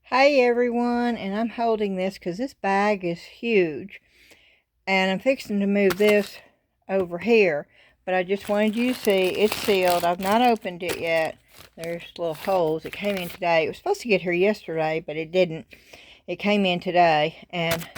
Hi everyone, and I'm holding this because this bag is huge, and I'm fixing to move this over here, but I just wanted you to see it's sealed. I've not opened it yet. There's little holes. It came in today. It was supposed to get here yesterday, but it didn't. It came in today, and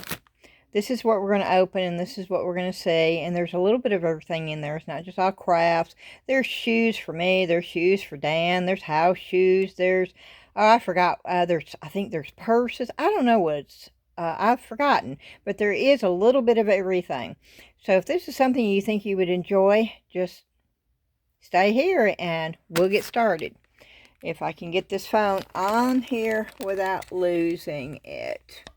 this is what we're going to open, and this is what we're going to see, and there's a little bit of everything in there. It's not just all crafts. There's shoes for me, there's shoes for Dan, there's house shoes, there's, oh, I forgot, I think there's purses. I don't know what it's, I've forgotten, but there is a little bit of everything. So if this is something you think you would enjoy, just stay here and we'll get started. If I can get this phone on here without losing it.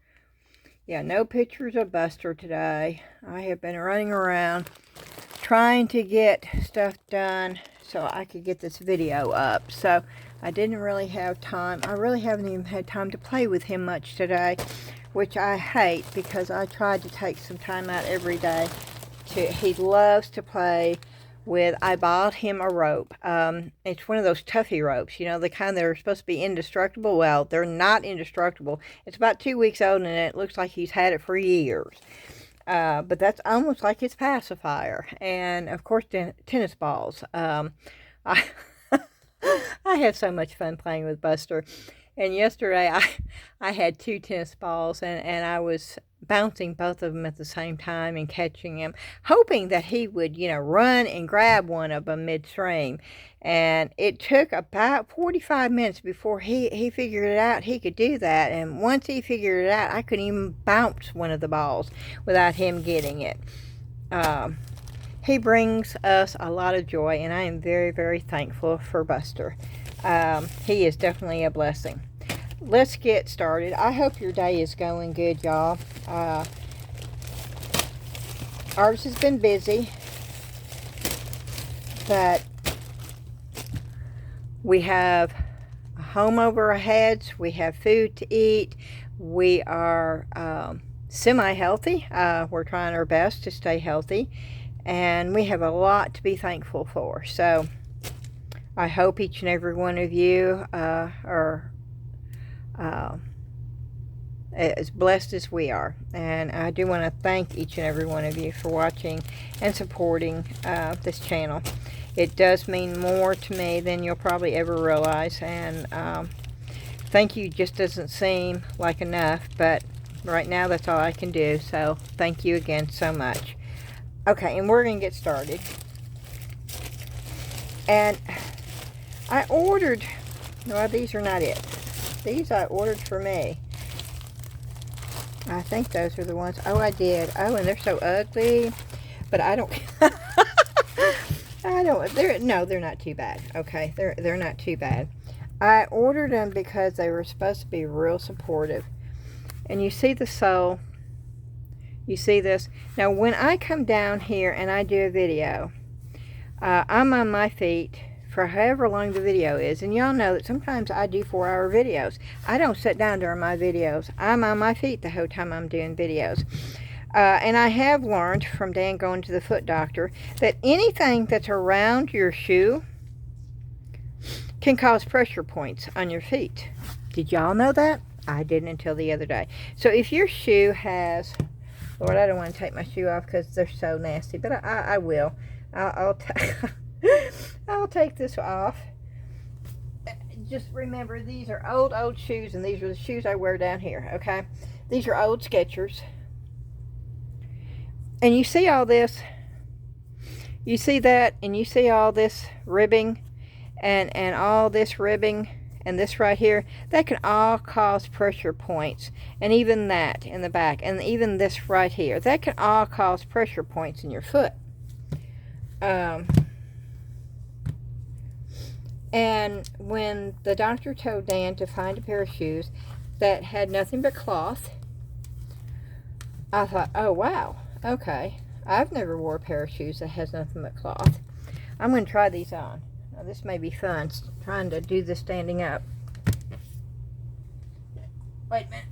Yeah, no pictures of Buster today. I have been running around trying to get stuff done so I could get this video up. So I didn't really have time. I really haven't even had time to play with him much today, which I hate because I tried to take some time out every day. He loves to play with, I bought him a rope. It's one of those Tuffy ropes, you know, the kind that are supposed to be indestructible. Well, they're not indestructible. It's about 2 weeks old, and it looks like he's had it for years. But that's almost like his pacifier. And, of course, tennis balls. I, I have so much fun playing with Buster. And yesterday, I had 2 tennis balls, and I was bouncing both of them at the same time and catching him, hoping that he would, you know, run and grab one of them midstream. And it took about 45 minutes before he figured it out he could do that. And once he figured it out, I couldn't even bounce one of the balls without him getting it. He brings us a lot of joy, and I am very, very thankful for Buster. He is definitely a blessing. Let's get started. I hope your day is going good, y'all. Ours has been busy, but we have a home over our heads. We have food to eat. We are semi-healthy. We're trying our best to stay healthy, and we have a lot to be thankful for. So I hope each and every one of you are as blessed as we are. And I do want to thank each and every one of you for watching and supporting this channel. It does mean more to me than you'll probably ever realize. And thank you just doesn't seem like enough, but right now that's all I can do. So thank you again so much. Okay, and we're going to get started. And I ordered, no, these are not it. These I ordered for me. I think those are the ones. Oh, I did. Oh, and they're so ugly. But I don't, they're not too bad. Okay, they're not too bad. I ordered them because they were supposed to be real supportive. And you see the sole. You see this? Now, when I come down here and I do a video, I'm on my feet for however long the video is. And y'all know that sometimes I do 4-hour videos. I don't sit down during my videos. I'm on my feet the whole time I'm doing videos. And I have learned from Dan going to the foot doctor that anything that's around your shoe can cause pressure points on your feet. Did y'all know that? I didn't until the other day. So if your shoe has... Lord, I don't want to take my shoe off because they're so nasty, but I will. I'll take this off. Just remember, these are old shoes, and these are the shoes I wear down here, okay? These are old Skechers. And you see all this, you see that, and you see all this ribbing, and all this ribbing, and this right here, that can all cause pressure points. And even that in the back, and even this right here, that can all cause pressure points in your foot. And when the doctor told Dan to find a pair of shoes that had nothing but cloth, I thought, oh wow, okay. I've never wore a pair of shoes that has nothing but cloth. I'm going to try these on. Now this may be fun, trying to do this standing up. Wait a minute.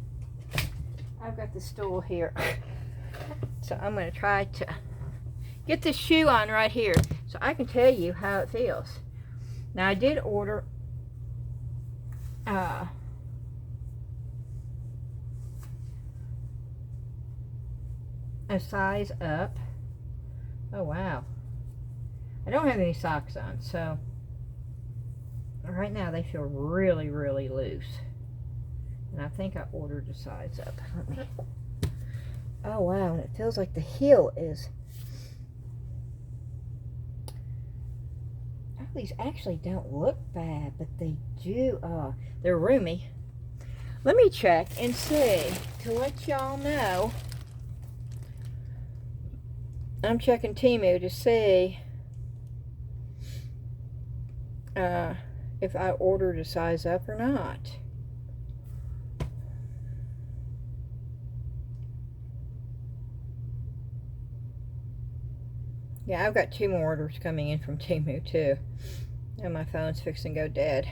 I've got the stool here. So I'm going to try to get this shoe on right here so I can tell you how it feels. Now I did order a size up. Oh, wow. I don't have any socks on, so right now they feel really, really loose. And I think I ordered a size up. Oh, wow, and it feels like the heel is... Oh, these actually don't look bad, but they do. They're roomy. Let me check and see to let y'all know. I'm checking TEMU to see if I ordered a size up or not. Yeah, I've got 2 more orders coming in from TEMU too. And my phone's fixing to go dead.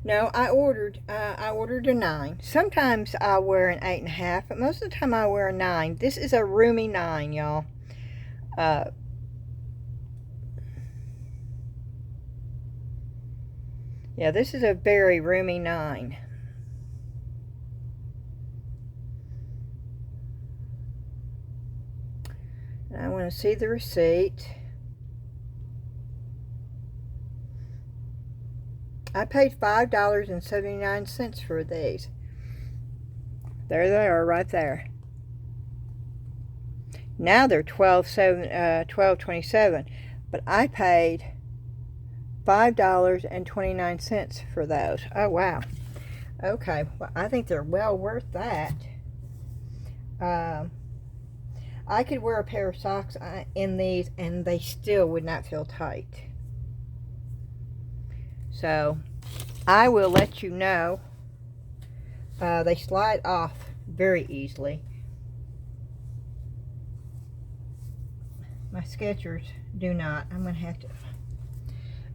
No, I ordered a 9. Sometimes I wear an 8.5, but most of the time I wear a 9. This is a roomy 9, y'all. Yeah, this is a very roomy 9. And I want to see the receipt. I paid $5.79 for these. There they are right there. Now they're $12.27, but I paid $5.29 for those. Oh, wow. Okay, well, I think they're well worth that. I could wear a pair of socks in these and they still would not feel tight. So, I will let you know. They slide off very easily. My Skechers do not. I'm going to have to...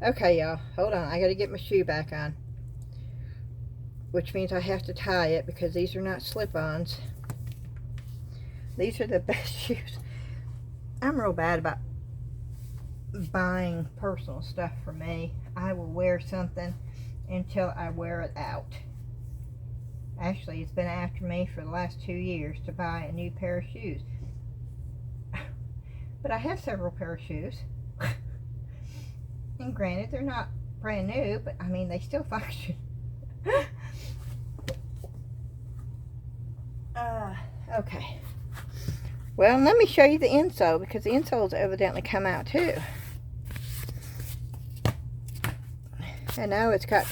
Okay, y'all. Hold on. I got to get my shoe back on. Which means I have to tie it because these are not slip-ons. These are the best shoes. I'm real bad about buying personal stuff for me. I will wear something until I wear it out. Actually, it's been after me for the last 2 years to buy a new pair of shoes. But I have several pair of shoes. And granted, they're not brand new, but I mean, they still function. Okay. Well, let me show you the insole, because the insoles evidently come out too. I know it's got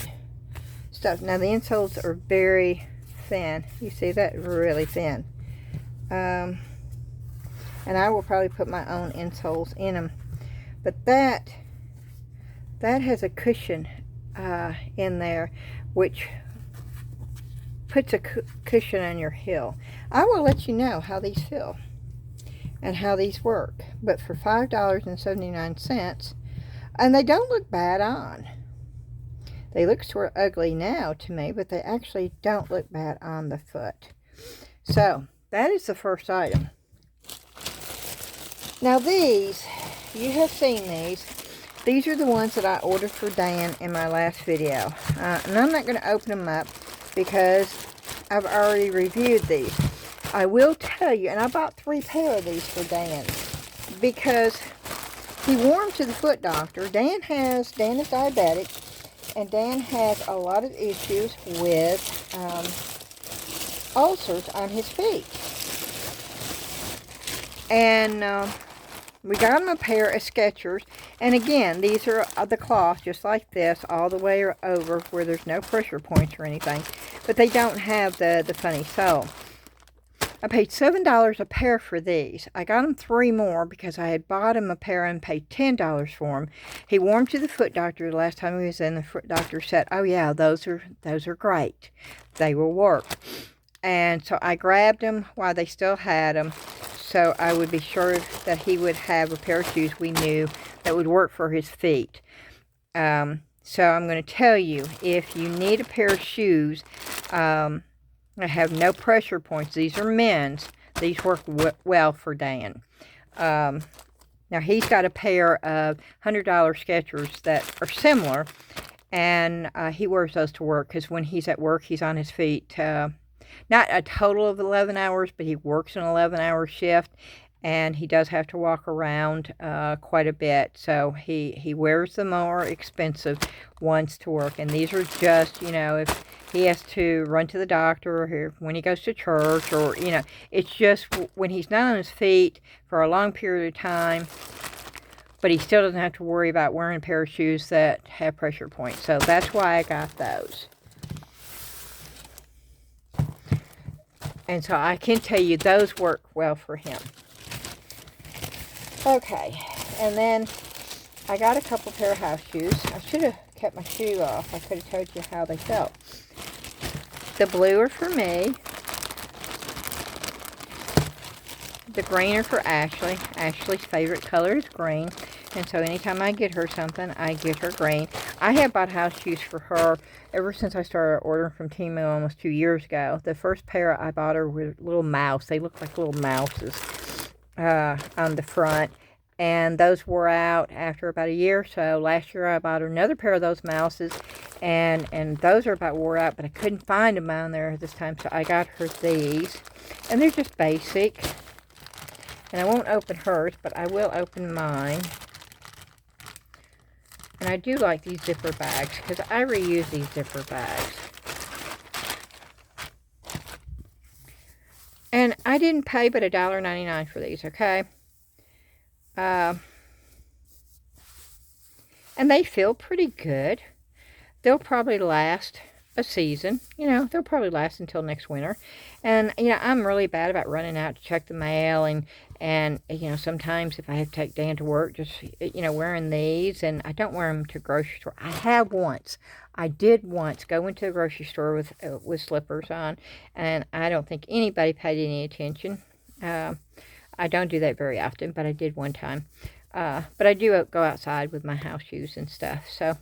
stuff. Now, the insoles are very thin. You see that? Really thin. And I will probably put my own insoles in them. But that has a cushion in there, which puts a cushion on your heel. I will let you know how these feel and how these work. But for $5.79, and they don't look bad on. They look sort of ugly now to me, but they actually don't look bad on the foot. So, that is the first item. Now these, you have seen these. These are the ones that I ordered for Dan in my last video. And I'm not going to open them up because I've already reviewed these. I will tell you, and I bought 3 pair of these for Dan because he wore them to the foot doctor. Dan is diabetic, and Dan has a lot of issues with ulcers on his feet. And we got him a pair of Skechers. And again, these are the cloth, just like this, all the way over, where there's no pressure points or anything. But they don't have the funny sole. I paid $7 a pair for these. I got him 3 more because I had bought him a pair and paid $10 for them. He wore them to the foot doctor the last time he was in. The foot doctor said, "Oh yeah, those are great. They will work." And so I grabbed them while they still had them, so I would be sure that he would have a pair of shoes we knew that would work for his feet. So I'm going to tell you, if you need a pair of shoes, I have no pressure points. These are men's. These work well for Dan. Now, he's got a pair of $100 Skechers that are similar, And he wears those to work because when he's at work, he's on his feet. Not a total of 11 hours, but he works an 11-hour shift, and he does have to walk around quite a bit. So he wears the more expensive ones to work. And these are just, if he has to run to the doctor or when he goes to church, or, it's just when he's not on his feet for a long period of time, but he still doesn't have to worry about wearing a pair of shoes that have pressure points. So that's why I got those. And so I can tell you those work well for him. Okay, and then I got a couple pair of house shoes. I should have kept my shoe off. I could have told you how they felt. The blue are for me. The green are for Ashley. Ashley's favorite color is green. And so anytime I get her something, I get her green. I have bought house shoes for her ever since I started ordering from TEMU almost 2 years ago. The first pair I bought her were little mouse. They look like little mouses on the front. And those wore out after about a year or so. Last year I bought her another pair of those mouses. And those are about wore out, but I couldn't find them on there this time. So I got her these. And they're just basic. And I won't open hers, but I will open mine. And I do like these zipper bags because I reuse these zipper bags. And I didn't pay but $1.99 for these, okay? And they feel pretty good. They'll probably last a season. They'll probably last until next winter. And, I'm really bad about running out to check the mail. And sometimes if I have to take Dan to work, just, wearing these. And I don't wear them to grocery store. I did once go into the grocery store with slippers on. And I don't think anybody paid any attention. I don't do that very often, but I did one time. But I do go outside with my house shoes and stuff. So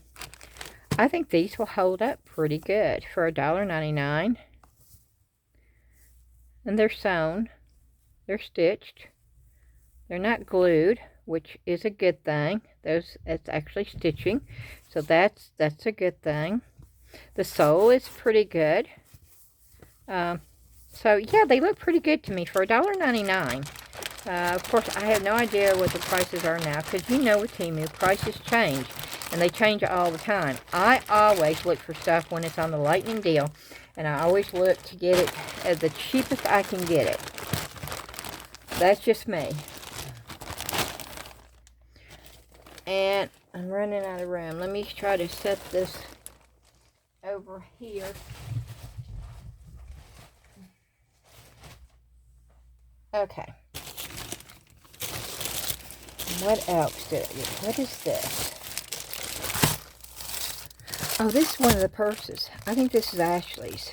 I think these will hold up pretty good for $1.99. And they're sewn. They're stitched. They're not glued, which is a good thing. It's actually stitching. So that's a good thing. The sole is pretty good. So yeah, they look pretty good to me for $1.99. Of course, I have no idea what the prices are now, because with TEMU, prices change. And they change all the time. I always look for stuff when it's on the lightning deal. And I always look to get it at the cheapest I can get it. That's just me. And I'm running out of room. Let me try to set this over here. Okay. What else did I get? What is this? Oh, this is one of the purses. I think this is Ashley's.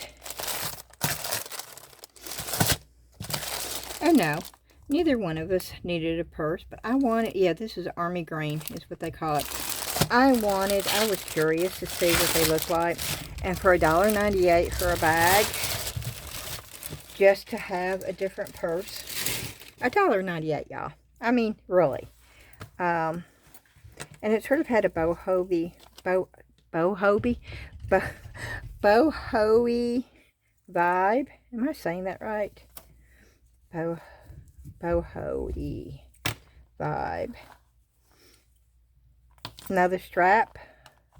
Oh, no. Neither one of us needed a purse, but I wanted, yeah, this is army green is what they call it. I was curious to see what they look like. And for $1.98 for a bag, just to have a different purse. $1.98, y'all. I mean, really. And it sort of had a boho vibe. Am I saying that right? Boho-y vibe. Another strap.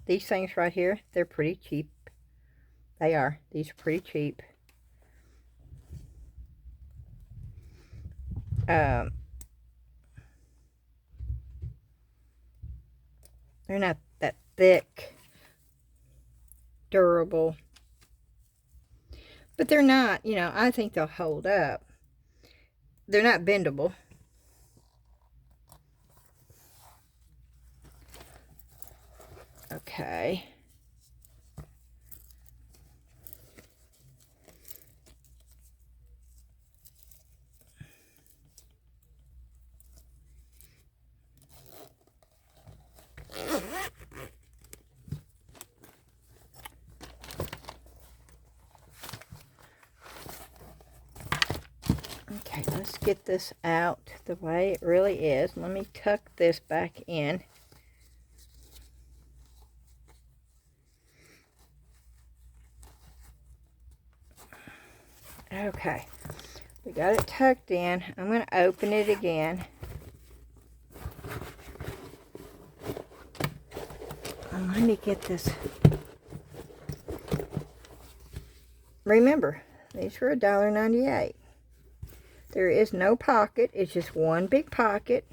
These things right here, they're pretty cheap. They are. These are pretty cheap. They're not that thick, durable, but they're not, I think they'll hold up. They're not bendable. Okay. Okay, let's get this out the way it really is. Let me tuck this back in. Okay, we got it tucked in. I'm going to open it again. Let me get this. Remember, these were $1.98. There is no pocket. It's just one big pocket.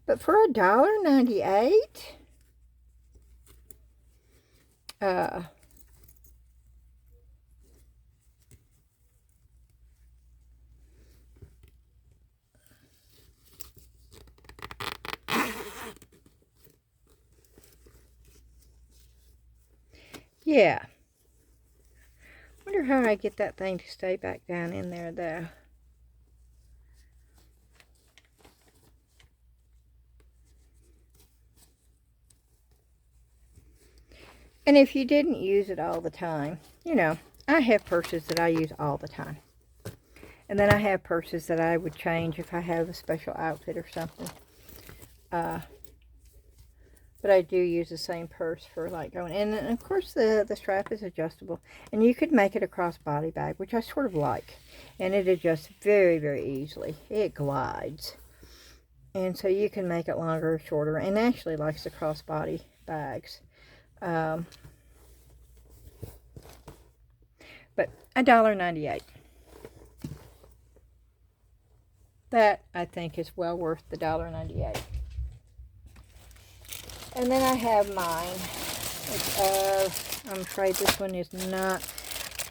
But for $1.98, yeah. Wonder how I get that thing to stay back down in there, though. And if you didn't use it all the time, you know, I have purses that I use all the time. And then I have purses that I would change if I have a special outfit or something. But I do use the same purse for like going. And of course the strap is adjustable. And you could make it a crossbody bag, which I sort of like. And it adjusts very, very easily. It glides. And so you can make it longer or shorter. And Ashley likes the crossbody bags. But $1.98. That, I think, is well worth the $1.98. And then I have mine. I'm afraid this one is not.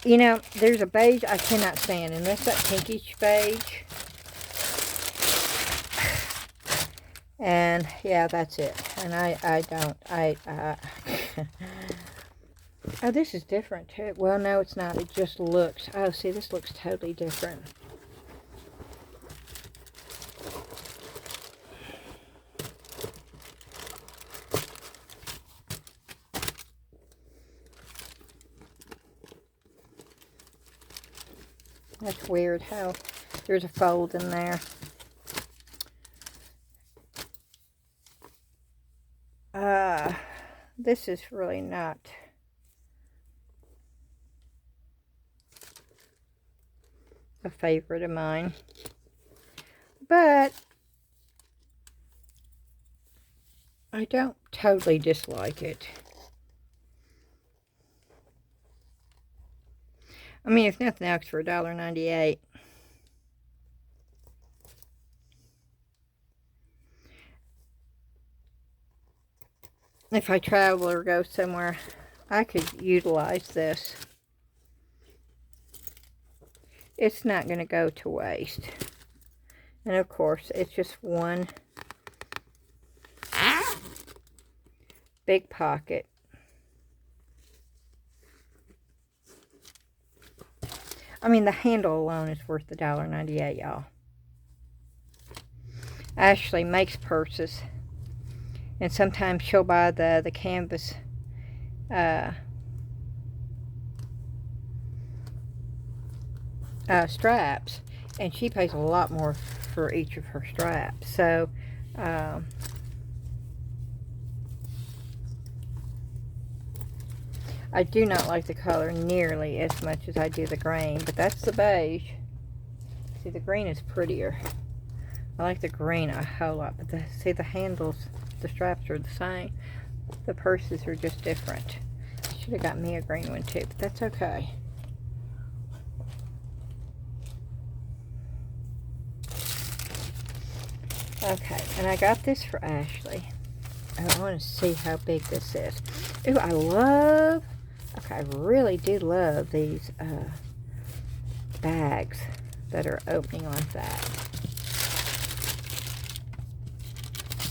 You know, there's a beige I cannot stand, and that's that pinkish beige. And yeah, that's it. And I don't. Oh, this is different too. Well, no, it's not. It just looks. Oh, see, this looks totally different. That's weird how there's a fold in there. This is really not a favorite of mine. But I don't totally dislike it. I mean, if nothing else, for $1.98. If I travel or go somewhere, I could utilize this. It's not going to go to waste. And of course, it's just one big pocket. I mean, the handle alone is worth the $1.98, y'all. Ashley makes purses. And sometimes she'll buy the canvas straps. And she pays a lot more for each of her straps. So, I do not like the color nearly as much as I do the green. But that's the beige. See, the green is prettier. I like the green a whole lot. But see, the handles, the straps are the same. The purses are just different. I should have got me a green one too, but that's okay. Okay, and I got this for Ashley. I want to see how big this is. Ooh, I love, okay, I really do love these bags that are opening like that.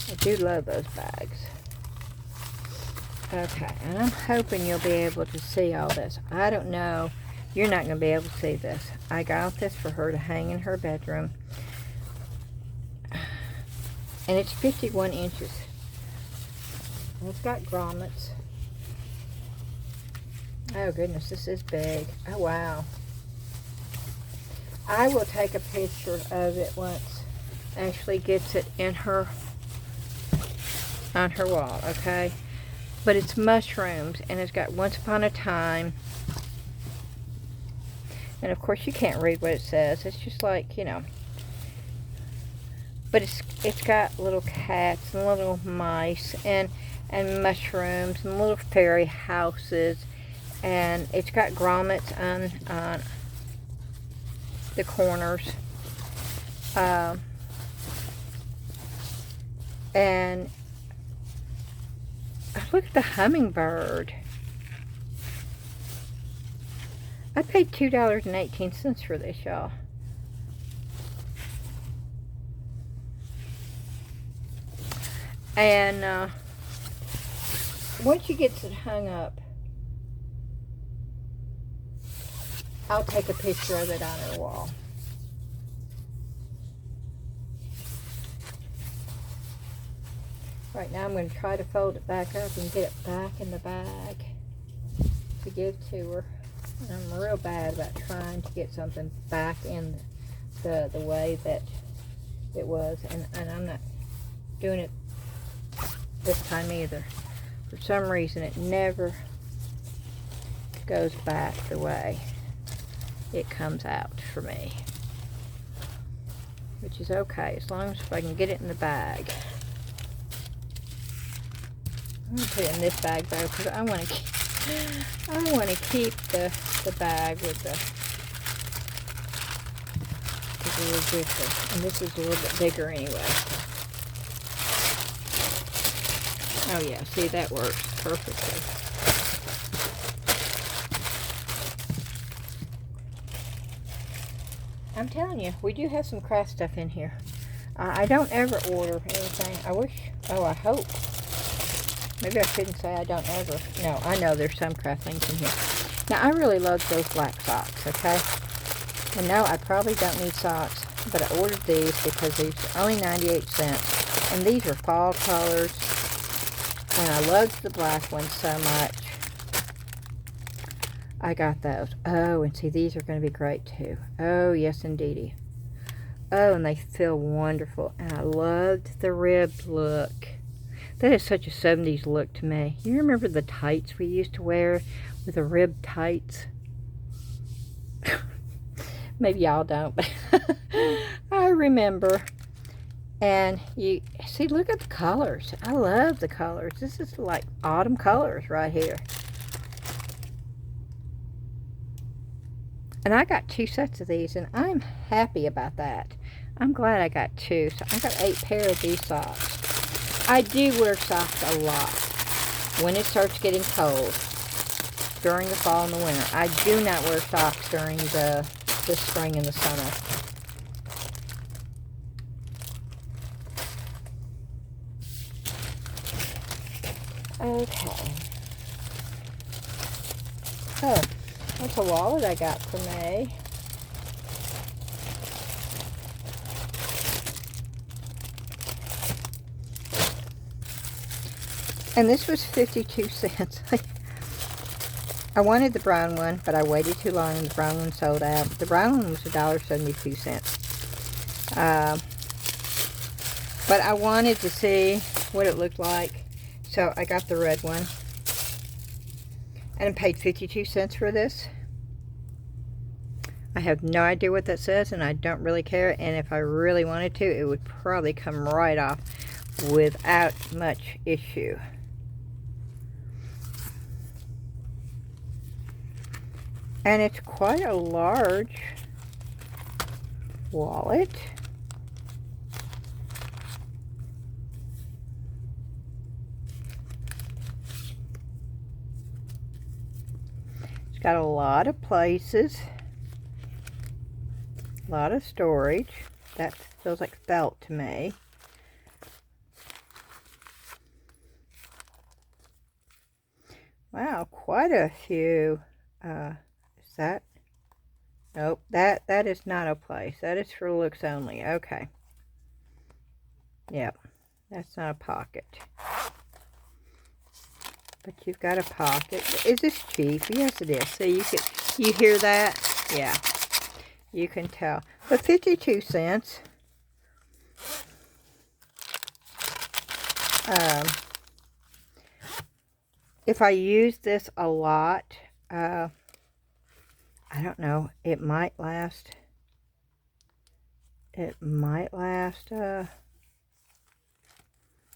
I do love those bags. Okay, and I'm hoping you'll be able to see all this. I don't know. You're not going to be able to see this. I got this for her to hang in her bedroom. And it's 51 inches. And it's got grommets. Oh, goodness, this is big. Oh, wow. I will take a picture of it once Ashley gets it in her, on her wall, okay? But it's mushrooms, and it's got Once Upon a Time. And of course you can't read what it says. It's just like, you know. But it's got little cats and little mice and mushrooms and little fairy houses. And it's got grommets on the corners. And look at the hummingbird. I paid $2.18 for this, y'all. And once you get it hung up, I'll take a picture of it on the wall. Right now I'm going to try to fold it back up and get it back in the bag to give to her. I'm real bad about trying to get something back in the way that it was, and I'm not doing it this time either. For some reason it never goes back the way it comes out for me, which is okay as long as I can get it in the bag. I'm gonna put it in this bag though, because I want to keep the bag with the resistor, and this is a little bit bigger anyway. Oh yeah, see, that works perfectly. I'm telling you, we do have some craft stuff in here. I don't ever order anything. I wish, I hope. Maybe I shouldn't say I don't ever. No, I know there's some craft things in here. Now, I really love those black socks, okay? And no, I probably don't need socks, but I ordered these because these are only 98 cents. And these are fall colors. And I loved the black ones so much. I got those. Oh, and see, these are going to be great too. Oh, yes, indeedy. Oh, and they feel wonderful. And I loved the ribbed look. That is such a 70s look to me. You remember the tights we used to wear with the ribbed tights? Maybe y'all don't, but I remember. And you see, look at the colors. I love the colors. This is like autumn colors right here. And I got 2 sets of these, and I'm happy about that. I'm glad I got 2. So I got 8 pair of these socks. I do wear socks a lot when it starts getting cold during the fall and the winter. I do not wear socks during the spring and the summer. Okay. Oh, that's a wallet I got for May. And this was 52 cents. I wanted the brown one, but I waited too long and the brown one sold out. The brown one was $1.72. But I wanted to see what it looked like, so I got the red one. And I paid 52 cents for this. I have no idea what that says, and I don't really care. And if I really wanted to, it would probably come right off without much issue. And it's quite a large wallet. It's got a lot of places, a lot of storage. That feels like felt to me. Wow, quite a few. Is that? Nope, that is not a place. That is for looks only. Okay. Yep, that's not a pocket. But you've got a pocket. Is this cheap? Yes, it is. So you hear that? Yeah, you can tell. But 52 cents. If I use this a lot, I I don't know. It might last. It might last,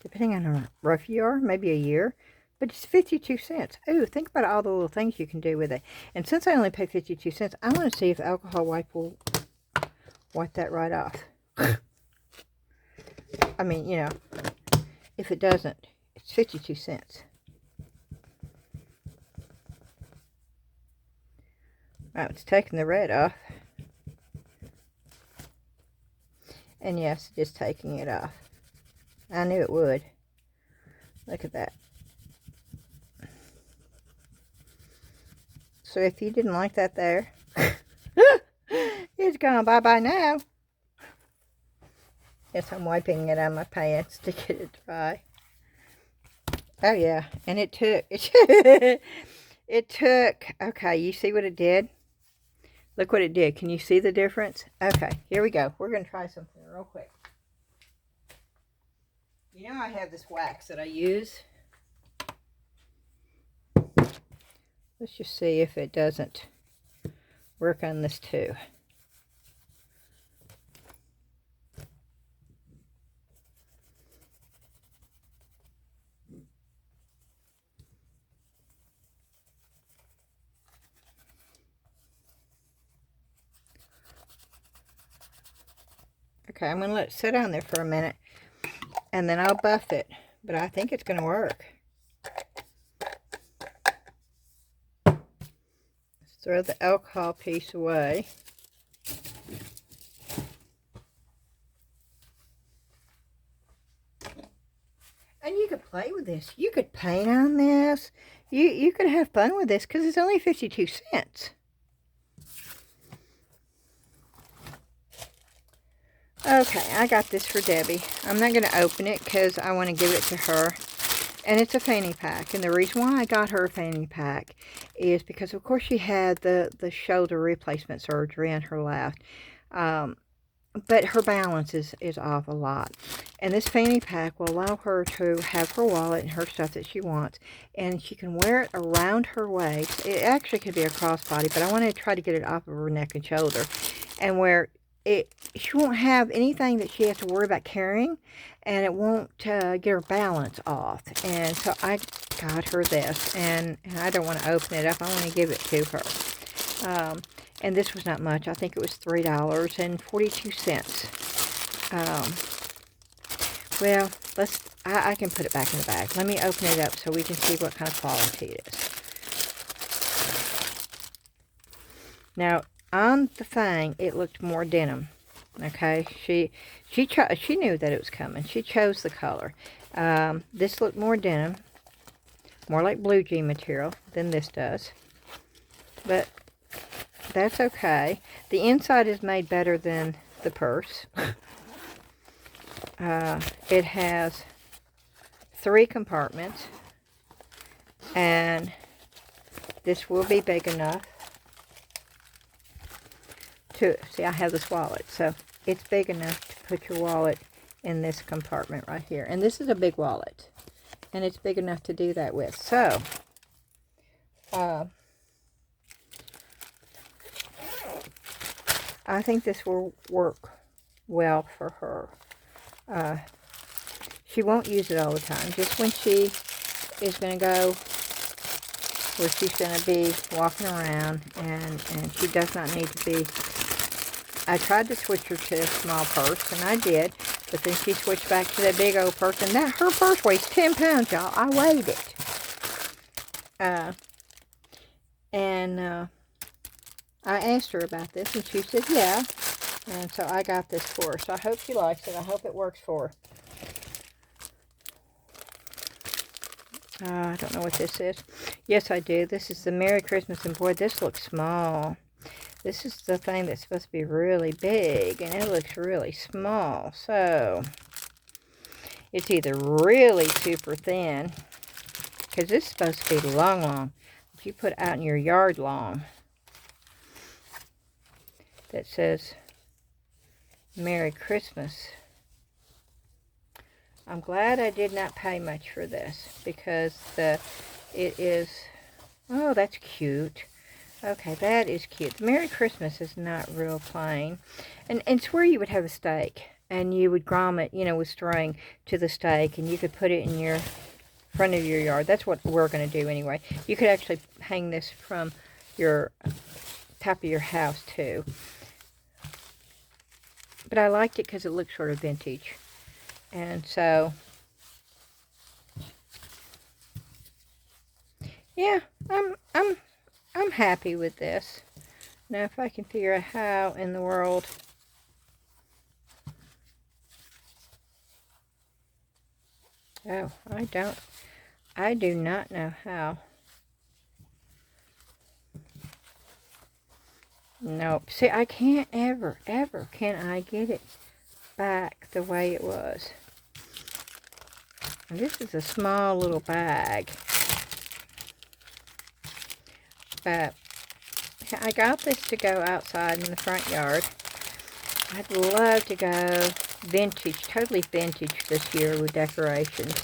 depending on how rough you are, maybe a year. But it's 52 cents. Ooh, think about all the little things you can do with it. And since I only paid 52 cents, I want to see if alcohol wipe will wipe that right off. I mean, you know, if it doesn't, it's 52 cents. Oh, it's taking the red off. And yes, just taking it off. I knew it would. Look at that. So if you didn't like that there, it's gone bye-bye now. Yes, I'm wiping it on my pants to get it dry. Oh yeah, and it took, it took, okay, you see what it did? Look what it did. Can you see the difference? Okay, here we go. We're going to try something real quick. You know I have this wax that I use. Let's just see if it doesn't work on this too. Okay, I'm going to let it sit on there for a minute, and then I'll buff it. But I think it's going to work. Let's throw the alcohol piece away. And you could play with this. You could paint on this. You could have fun with this because it's only 52 cents. Okay, I got this for Debbie. I'm not going to open it because I want to give it to her. And it's a fanny pack. And the reason why I got her a fanny pack is because, of course, she had the shoulder replacement surgery on her left. But her balance is off a lot. And this fanny pack will allow her to have her wallet and her stuff that she wants. And she can wear it around her waist. It actually could be a crossbody, but I want to try to get it off of her neck and shoulder. And where she won't have anything that she has to worry about carrying, and it won't get her balance off. And so I got her this, and I don't want to open it up. I want to give it to her. And this was not much. I think it was $3.42. Well, I can put it back in the bag. Let me open it up so we can see what kind of quality it is. Now, on the thing, it looked more denim. Okay, she knew that it was coming. She chose the color. This looked more denim, more like blue jean material than this does. But that's okay. The inside is made better than the purse. It has 3 compartments, and this will be big enough to, see, I have this wallet, so it's big enough to put your wallet in this compartment right here. And this is a big wallet, and it's big enough to do that with. So, I think this will work well for her. She won't use it all the time. Just when she is going to go where she's going to be walking around, and she does not need to be. I tried to switch her to a small purse, and I did, but then she switched back to that big old purse, and that her purse weighs 10 pounds, y'all. I weighed it. I asked her about this, and she said, yeah. And so I got this for her. So I hope she likes it. I hope it works for her. I don't know what this is. Yes, I do. This is the Merry Christmas, and boy, this looks small. This is the thing that's supposed to be really big, and it looks really small. So, it's either really super thin, because this is supposed to be long. If you put out in your yard long, that says Merry Christmas. I'm glad I did not pay much for this, because it is, oh, that's cute. Okay, that is cute. The Merry Christmas is not real plain. And it's where you would have a stake. And you would grommet, you know, with string to the stake. And you could put it in your front of your yard. That's what we're going to do anyway. You could actually hang this from your top of your house too. But I liked it because it looked sort of vintage. And so, yeah, I'm happy with this. Now, if I can figure out how in the world. Oh, I do not know how. Nope. See, I can't ever can I get it back the way it was. And this is a small little bag. But I got this to go outside in the front yard. I'd love to go vintage, totally vintage this year with decorations.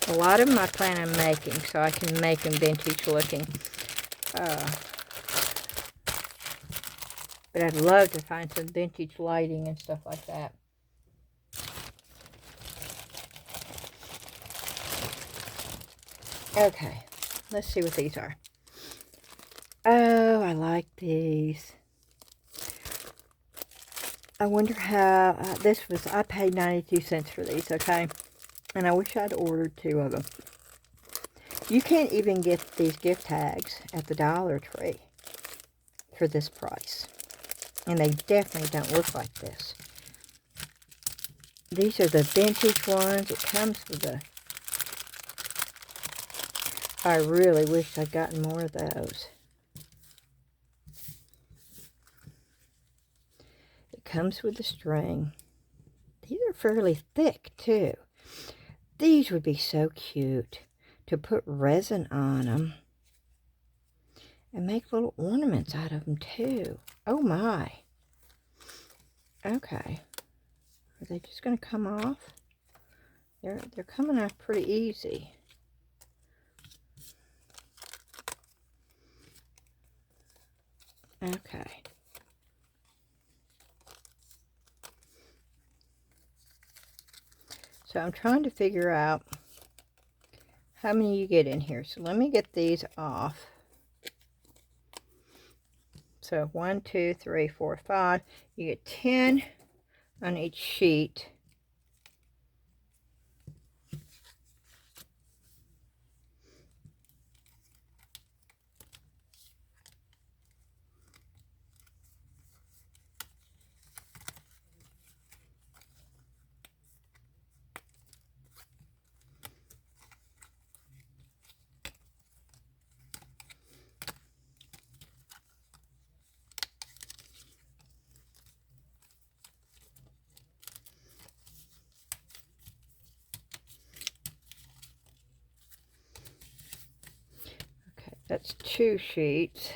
A lot of them I plan on making, so I can make them vintage looking. But I'd love to find some vintage lighting and stuff like that. Okay, let's see what these are. Oh, I like these. I wonder how, I paid 92 cents for these, okay? And I wish I'd ordered 2 of them. You can't even get these gift tags at the Dollar Tree for this price. And they definitely don't look like this. These are the vintage ones. It comes with a... I really wish I'd gotten more of those. It comes with a string. These are fairly thick, too. These would be so cute to put resin on them and make little ornaments out of them too. Oh my. Okay. Are they just going to come off? They're coming off pretty easy. Okay. So I'm trying to figure out how many you get in here. So let me get these off. So 1, 2, 3, 4, 5. You get 10 on each sheet. That's 2 sheets.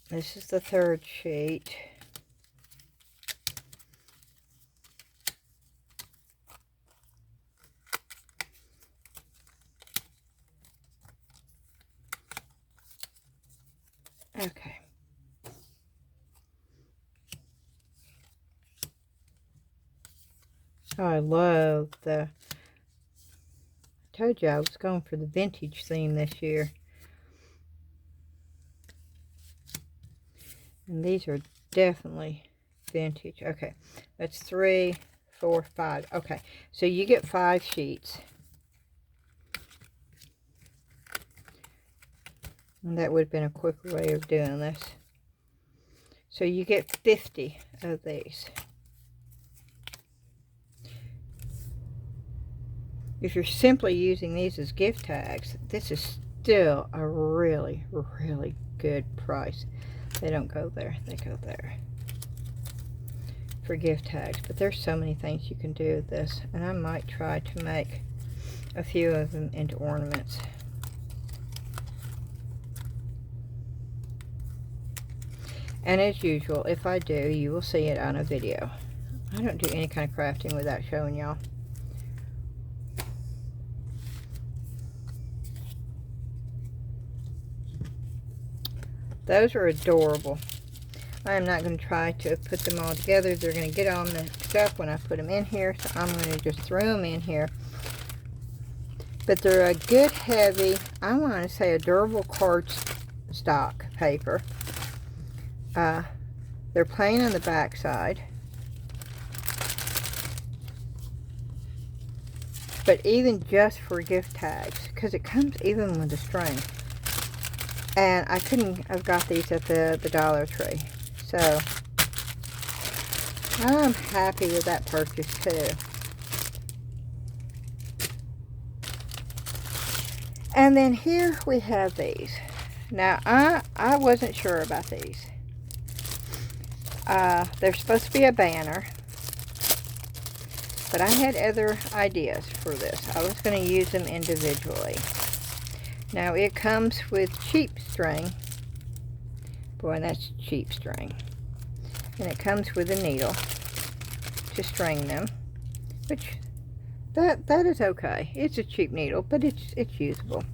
This is the 3rd sheet. Okay. Oh, I love the... I told you I was going for the vintage theme this year. And these are definitely vintage. Okay, that's 3, 4, 5. Okay, so you get 5 sheets. And that would have been a quicker way of doing this. So you get 50 of these. If you're simply using these as gift tags, this is still a really, really good price. They don't go there, they go there for gift tags. But there's so many things you can do with this. And I might try to make a few of them into ornaments. And as usual, if I do, you will see it on a video. I don't do any kind of crafting without showing y'all. Those are adorable. I am not going to try to put them all together. They're going to get on the stuff when I put them in here, so I'm going to just throw them in here. But they're a good, heavy, I want to say a durable cardstock paper. They're plain on the back side. But even just for gift tags, because it comes even with the string. And I couldn't have got these at the Dollar Tree. So, I'm happy with that purchase too. And then here we have these. Now, I wasn't sure about these. They're supposed to be a banner. But I had other ideas for this. I was going to use them individually. Now, it comes with cheap string. Boy, that's cheap string. And it comes with a needle to string them, which that is okay. It's a cheap needle, but it's usable.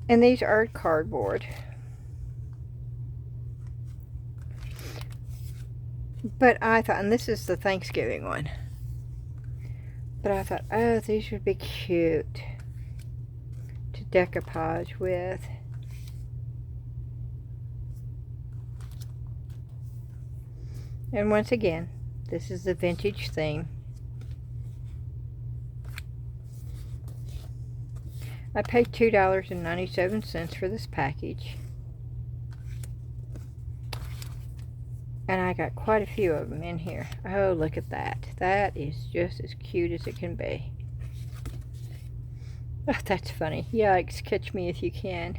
And these are cardboard. But I thought, and this is the Thanksgiving one. But I thought, oh, these would be cute to decoupage with. And once again, this is the vintage theme. I paid $2.97 for this package. And I got quite a few of them in here. Oh, look at that. That is just as cute as it can be. Oh, that's funny. Yikes, catch me if you can.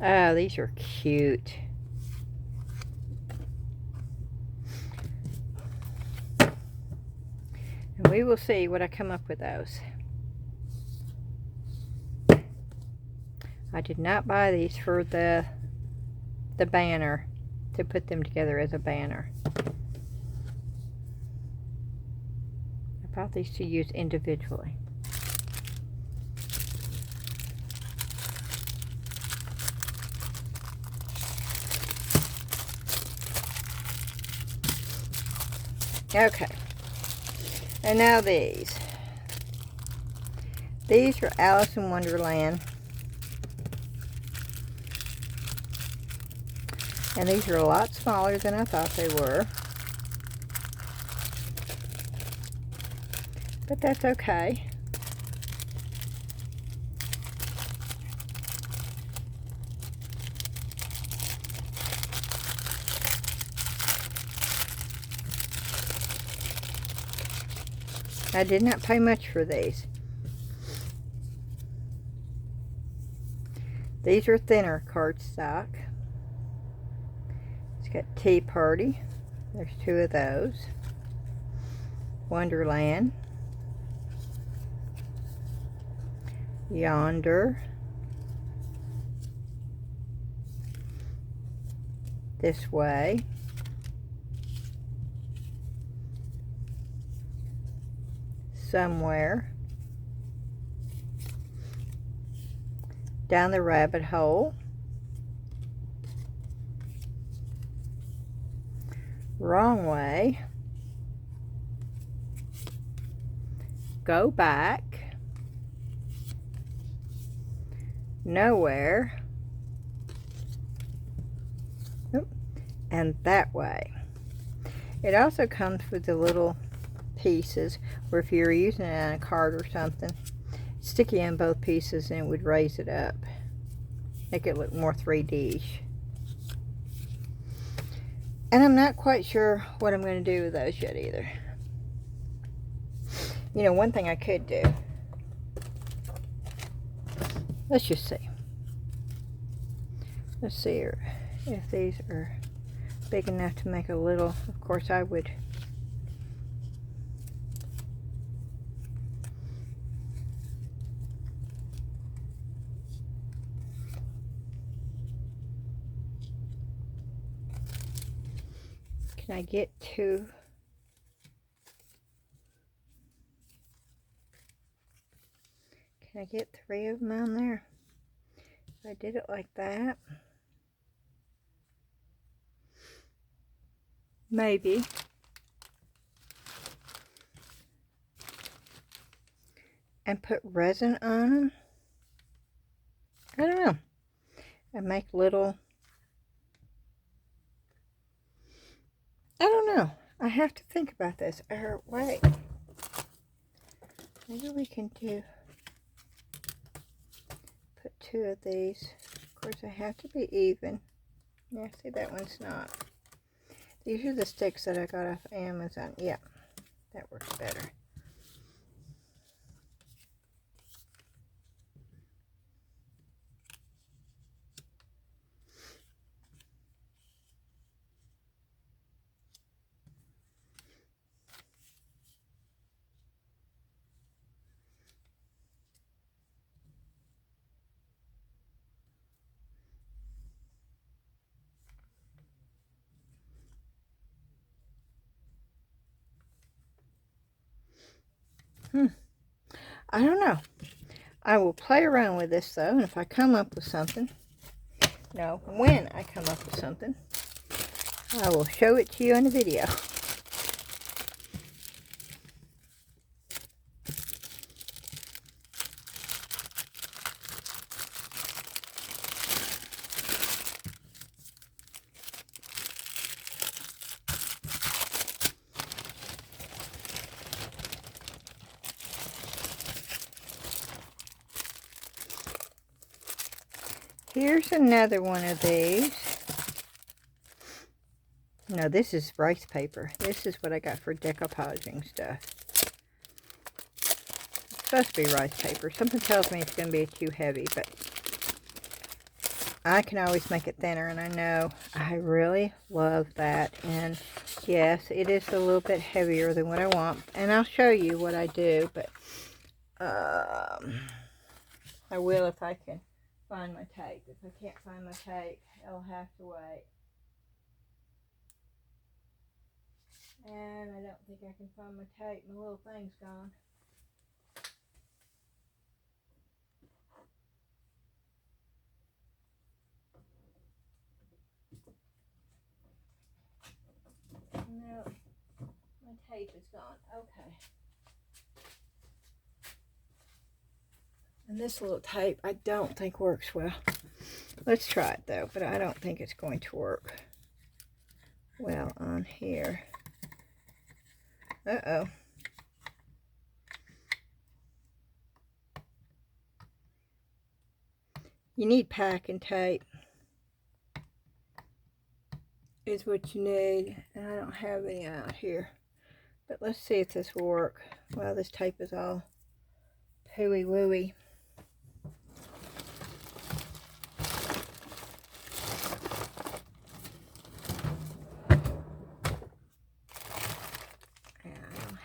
Oh, these are cute. And we will see what I come up with those. I did not buy these for the banner, to put them together as a banner. I bought these to use individually. Okay. And now these. These are Alice in Wonderland. And these are a lot smaller than I thought they were. But that's okay. I did not pay much for these. These are thinner cardstock. It's got Tea Party. There's two of those. Wonderland. Yonder. This way. Somewhere. Down the rabbit hole. Wrong way. Go back. Nowhere. Oop. And that way. It also comes with the little pieces where if you're using it on a card or something, stick it in both pieces and it would raise it up, make it look more 3D-ish. And I'm not quite sure what I'm going to do with those yet either. You know, one thing I could do, let's just see. Let's see if these are big enough to make a little. Of course I would Can I get to... Can I get 3 of them on there? If I did it like that. Maybe. And put resin on them. I don't know. And make little... I don't know. I have to think about this. Or wait. Maybe we can do... Put 2 of these. Of course, they have to be even. Yeah, see, that one's not. These are the sticks that I got off Amazon. Yeah, that works better. I don't know. I will play around with this though, and if I come up with something, no, when I come up with something, I will show it to you in a video. Here's another one of these. No, this is rice paper. This is what I got for decoupaging stuff. It's supposed to be rice paper. Something tells me it's going to be too heavy, but I can always make it thinner, and I know I really love that. And yes, it is a little bit heavier than what I want, and I'll show you what I do, but I will if I can find my tape. If I can't find my tape, I'll have to wait. And I don't think I can find my tape. My little thing's gone. No, my tape is gone. Okay. And this little tape I don't think works well. Let's try it though, but I don't think it's going to work well on here. Uh-oh. You need packing tape. Is what you need. And I don't have any out here. But let's see if this will work. Well, this tape is all pooey-wooey.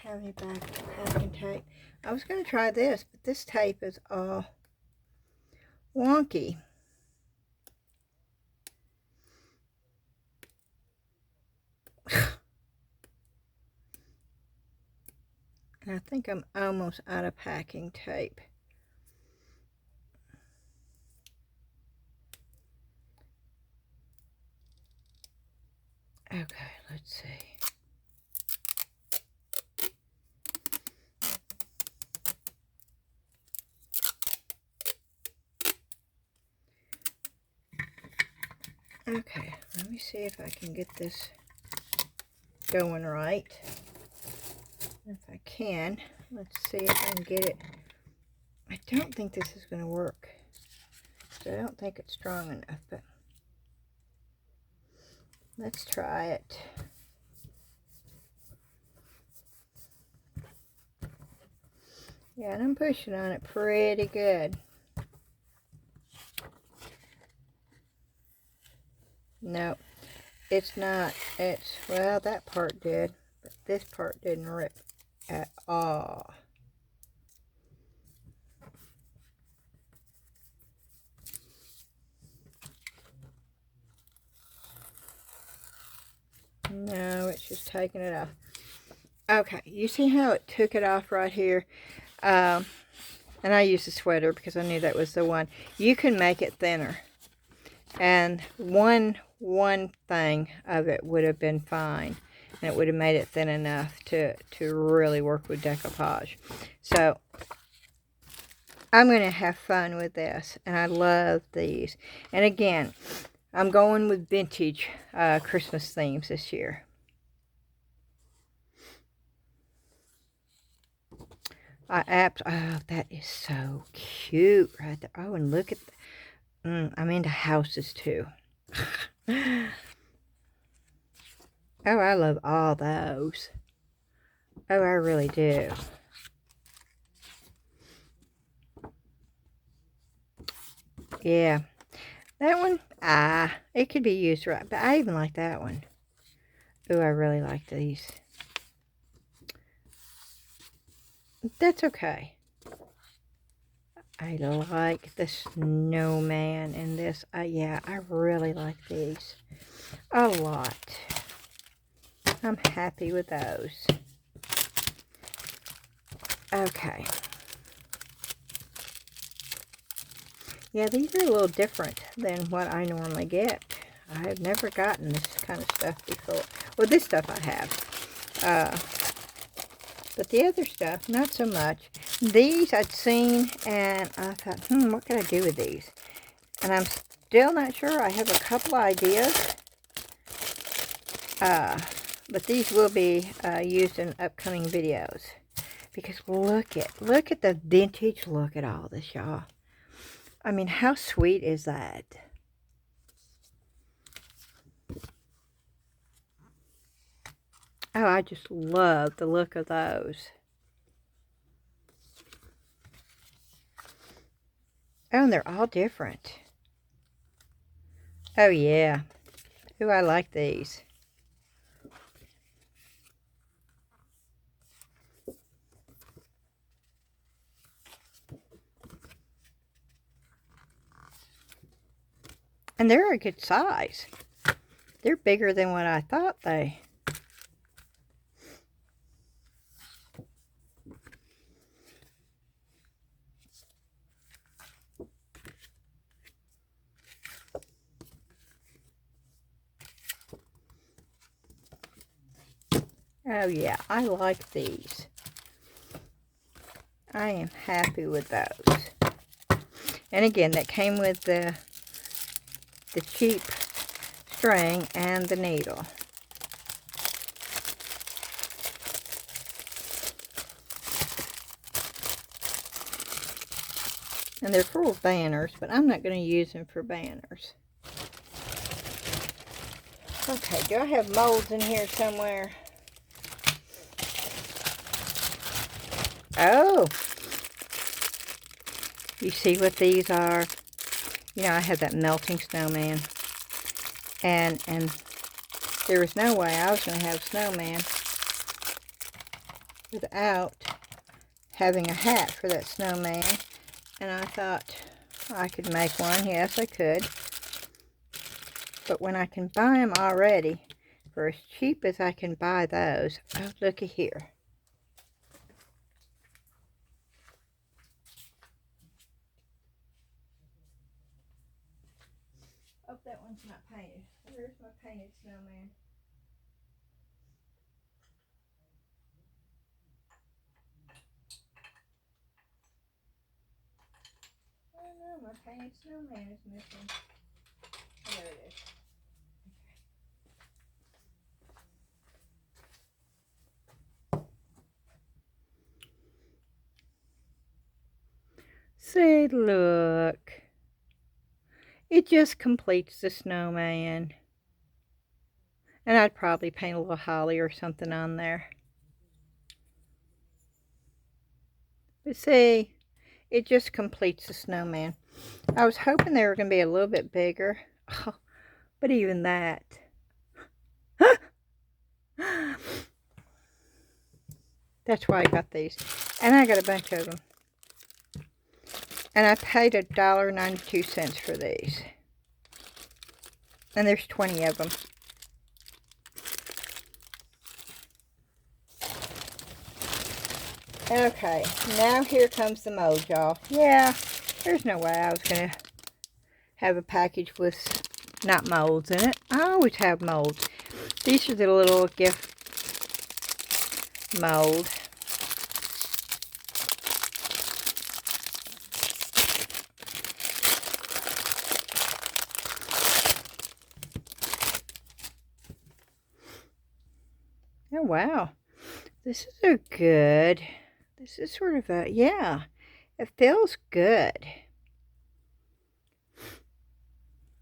Have any packing tape. I was going to try this, but this tape is all wonky. And I think I'm almost out of packing tape. Okay, let's see. Okay, let me see if I can get this going right. If I can, let's see if I can get it. I don't think this is going to work. So I don't think it's strong enough, but let's try it. Yeah, and I'm pushing on it pretty good. No, it's not. It's, well, that part did, but this part didn't rip at all. No, just taking it off. Okay, you see how it took it off right here? And I used a sweater because I knew that was the one. You can make it thinner. And one thing of it would have been fine. And it would have made it thin enough to really work with decoupage. So, I'm going to have fun with this. And I love these. And again, I'm going with vintage Christmas themes this year. Oh, that is so cute right there. Oh, and look at I'm into houses too. Oh, I love all those. Oh, I really do. Yeah. That one, it could be used right. But I even like that one. Oh, I really like these. That's okay. I like the snowman in this. Yeah, I really like these a lot. I'm happy with those. Okay. Yeah, these are a little different than what I normally get. I have never gotten this kind of stuff before. Well, this stuff I have. But the other stuff, not so much. These I'd seen, and I thought, what can I do with these? And I'm still not sure. I have a couple ideas. But these will be used in upcoming videos. Because look at the vintage look at all this, y'all. I mean, how sweet is that? Oh, I just love the look of those. Oh, and they're all different. Oh, yeah. Ooh, I like these. And they're a good size. They're bigger than what I thought they. Oh yeah, I like these. I am happy with those. And again, that came with the cheap string and the needle. And they're full of banners, but I'm not going to use them for banners. Okay, do I have molds in here somewhere? Oh! You see what these are? You know, I have that melting snowman. And there was no way I was going to have a snowman without having a hat for that snowman. And I thought I could make one. Yes, I could. But when I can buy them already for as cheap as I can buy those. Oh, looky here. Oh, that one's not painted. Where's my painted snowman? Oh no, my painted snowman is missing. Oh, there it is. See, look. It just completes the snowman. And I'd probably paint a little holly or something on there. But see, it just completes the snowman. I was hoping they were going to be a little bit bigger. Oh, but even that. That's why I got these. And I got a bunch of them. And I paid $1.92 for these. And there's 20 of them. Okay, now here comes the mold, y'all. Yeah, there's no way I was going to have a package with not molds in it. I always have molds. These are the little gift mold. Oh, wow. This is a good, this is sort of a, yeah, it feels good.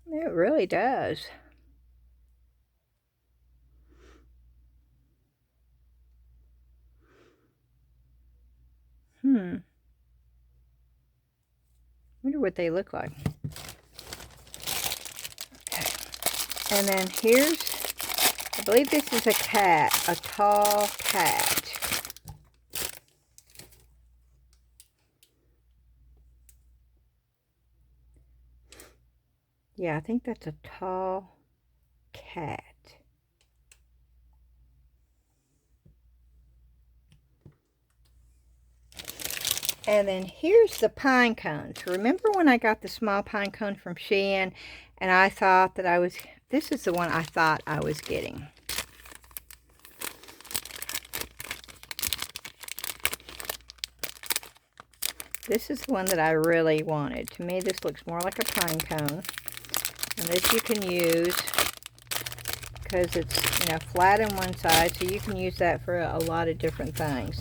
It really does. Wonder what they look like. Okay. And then here's, I believe this is a cat, a tall cat. Yeah, I think that's a tall cat. And then here's the pine cones. Remember when I got the small pine cone from Shein and I thought that I was, this is the one I thought I was getting. This is the one that I really wanted. To me, this looks more like a pine cone. And this you can use because it's, you know, flat on one side, so you can use that for a lot of different things.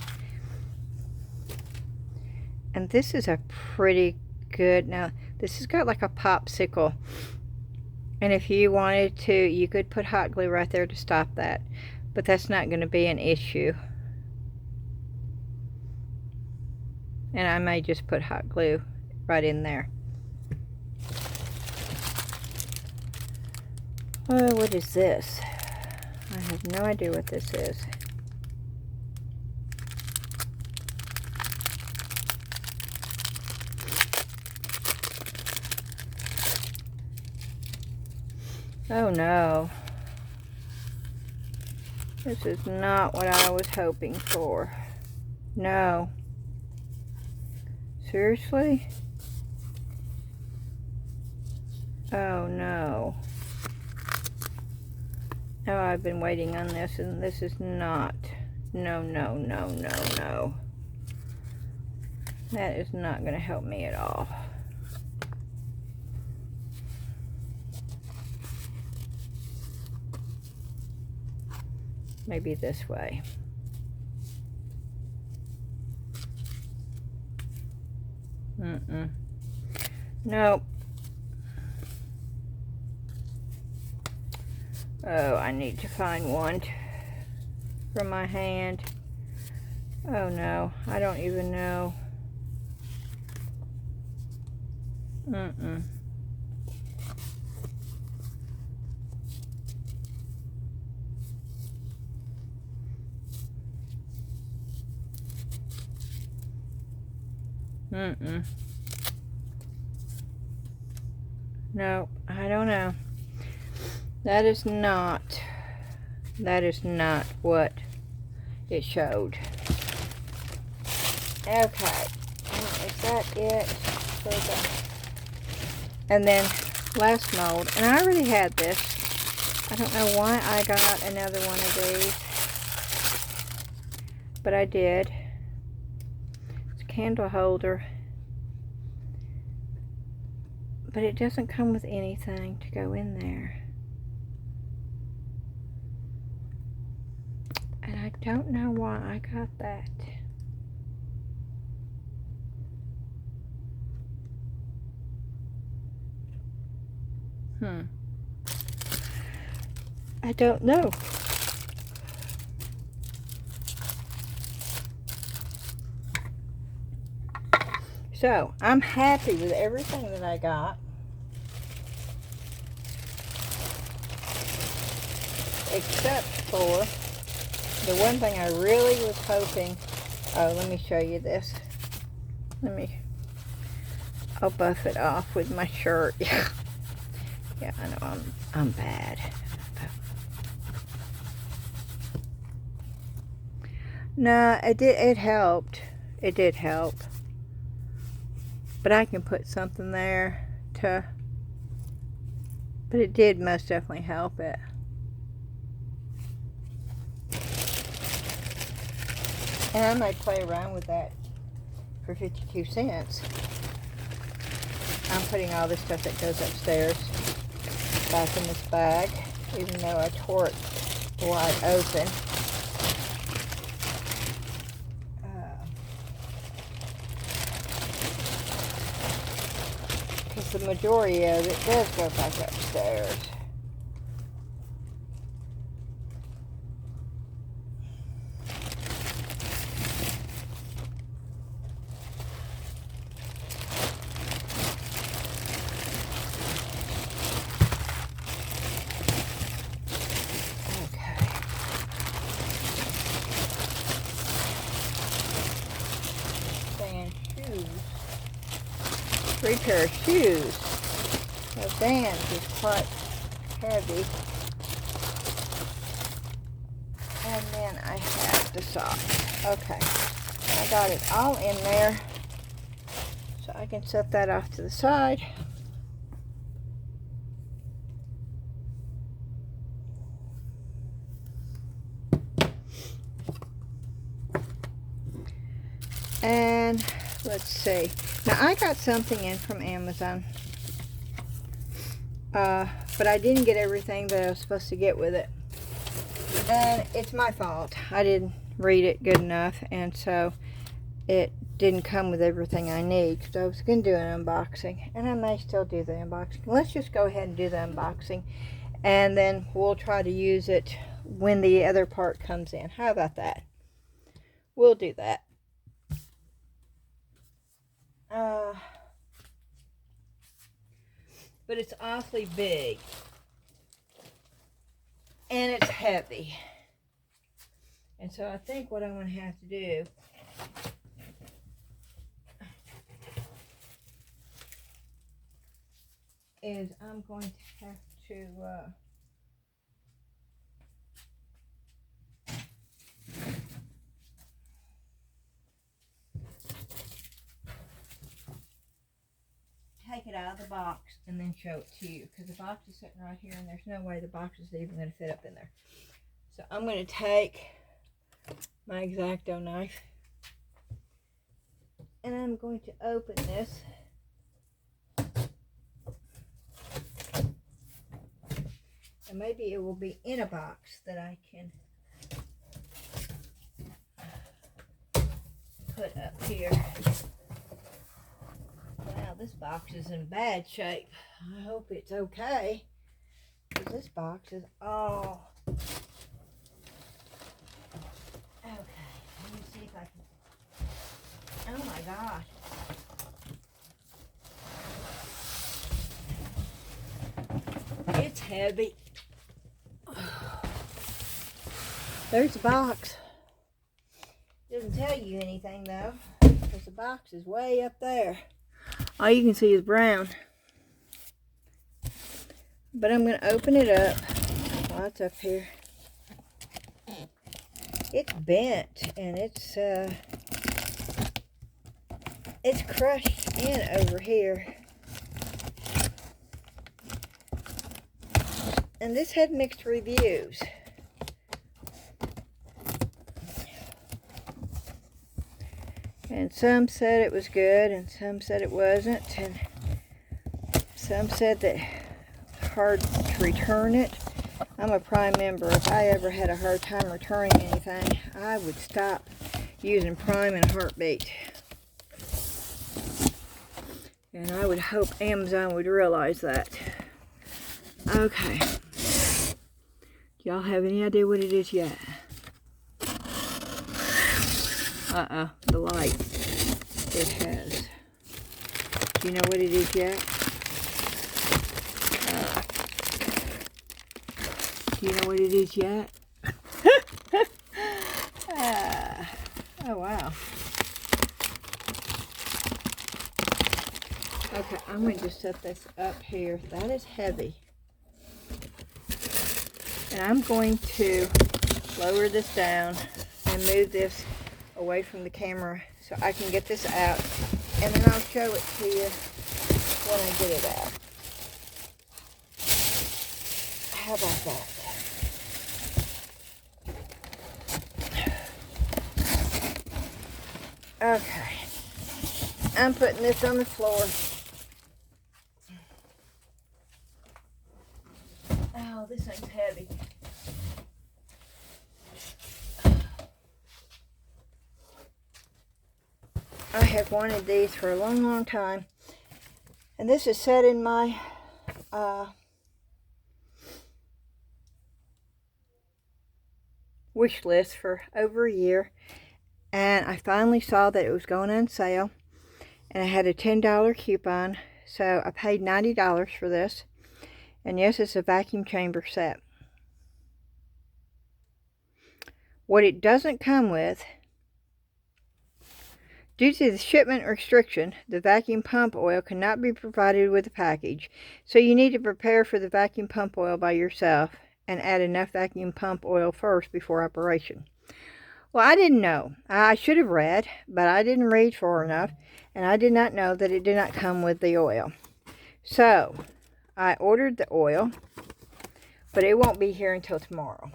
And this is a pretty good, now this has got like a popsicle, and if you wanted to, you could put hot glue right there to stop that, but that's not going to be an issue. And I may just put hot glue right in there. Oh, what is this? I have no idea what this is. Oh no. This is not what I was hoping for. No. Seriously? Oh no. Oh, I've been waiting on this, and this is not. No, no, no, no, no. That is not going to help me at all. Maybe this way. Nope. Oh, I need to find one from my hand. Oh no, I don't even know. No, I don't know. That is not what it showed. Okay, is that it for the, and then last mold, and I already had this. I don't know why I got another one of these, but I did. It's a candle holder, but it doesn't come with anything to go in there. And I don't know why I got that. I don't know. So, I'm happy with everything that I got. Except for the one thing I really was hoping. Oh, let me show you this. I'll buff it off with my shirt. Yeah, I know I'm bad. No, it helped. It did help. But I can put something there to... But it did most definitely help it. And I might play around with that for 52 cents. I'm putting all this stuff that goes upstairs back in this bag, even though I tore it wide open. Because the majority of it does go back upstairs. Three pair of shoes. The Vans is quite heavy. And then I have the socks. Okay. I got it all in there. So I can set that off to the side. And let's see. Now I got something in from Amazon. But I didn't get everything that I was supposed to get with it. And it's my fault. I didn't read it good enough. And so it didn't come with everything I need. Because I was going to do an unboxing. And I may still do the unboxing. Let's just go ahead and do the unboxing. And then we'll try to use it when the other part comes in. How about that? We'll do that. But it's awfully big. And it's heavy. And so I think what I'm going to have to do is I'm going to have to take it out of the box and then show it to you, because the box is sitting right here and there's no way the box is even going to fit up in there. So I'm going to take my X-Acto knife and I'm going to open this. And maybe it will be in a box that I can put up here. Wow, this box is in bad shape. I hope it's okay, because this box is all... Okay, let me see if I can... Oh my gosh. It's heavy. There's the box. Doesn't tell you anything though, because the box is way up there. All you can see is brown. But I'm going to open it up. Oh, it's up here. It's bent and it's crushed in over here. And this had mixed reviews. And some said it was good, and some said it wasn't, and some said that it's hard to return it. I'm a Prime member. If I ever had a hard time returning anything, I would stop using Prime in a heartbeat. And I would hope Amazon would realize that. Okay. Do y'all have any idea what it is yet? The light. It has. Do you know what it is yet? Do you know what it is yet? Oh, wow. Okay, I'm going to just set this up here. That is heavy. And I'm going to lower this down and move this away from the camera so I can get this out, and then I'll show it to you when I get it out. How about that? Okay, I'm putting this on the floor. Oh, this thing's heavy. I have wanted these for a long, long time. And this is set in my wish list for over a year. And I finally saw that it was going on sale. And I had a $10 coupon. So I paid $90 for this. And yes, it's a vacuum chamber set. What it doesn't come with, due to the shipment restriction, the vacuum pump oil cannot be provided with the package. So you need to prepare for the vacuum pump oil by yourself and add enough vacuum pump oil first before operation. Well, I didn't know. I should have read, but I didn't read far enough, and I did not know that it did not come with the oil. So I ordered the oil, but it won't be here until tomorrow.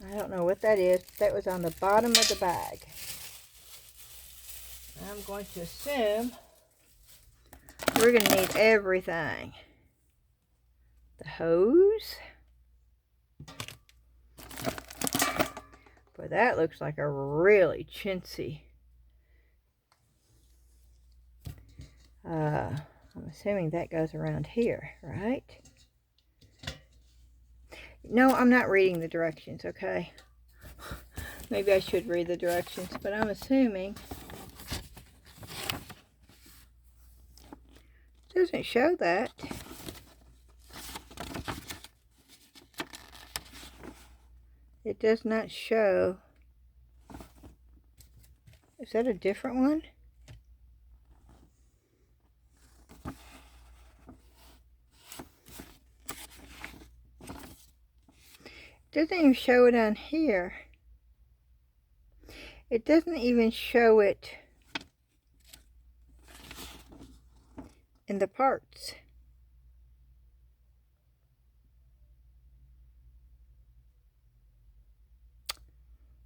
I don't know what that is. That was on the bottom of the bag. I'm going to assume we're going to need everything. The hose. Boy, that looks like a really chintzy. I'm assuming that goes around here, right? No, I'm not reading the directions, okay? Maybe I should read the directions, but I'm assuming. It doesn't show that. It does not show. Is that a different one? It doesn't even show it on here. It doesn't even show it in the parts.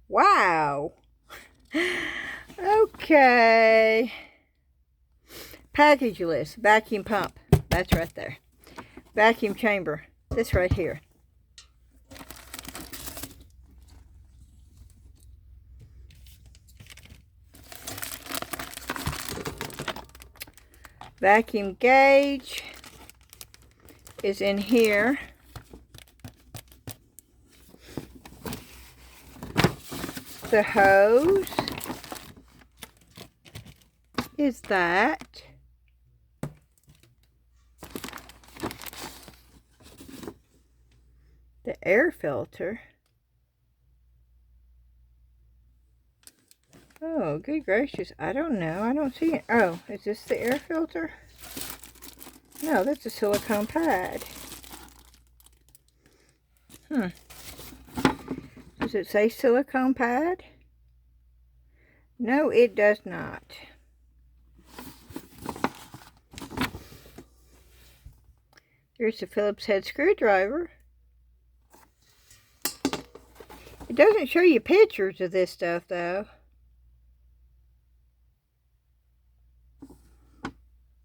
Wow. Okay. Package list. Vacuum pump. That's right there. Vacuum chamber. This right here. Vacuum gauge is in here. The hose is that. The air filter. Oh, good gracious. I don't know. I don't see it. Oh, is this the air filter? No, that's a silicone pad. Does it say silicone pad? No, it does not. Here's the Phillips head screwdriver. It doesn't show you pictures of this stuff, though.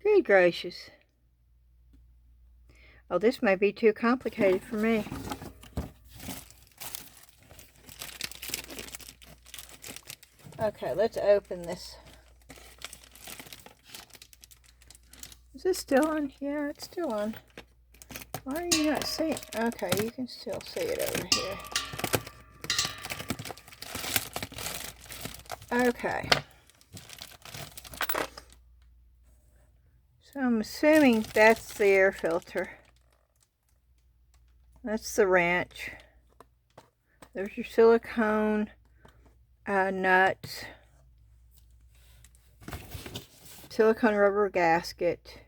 Good gracious. Oh, this may be too complicated for me. Okay, let's open this. Is this still on? Yeah, it's still on. Why are you not seeing? Okay, you can still see it over here. Okay. So I'm assuming that's the air filter. That's the wrench. There's your silicone nuts. Silicone rubber gasket.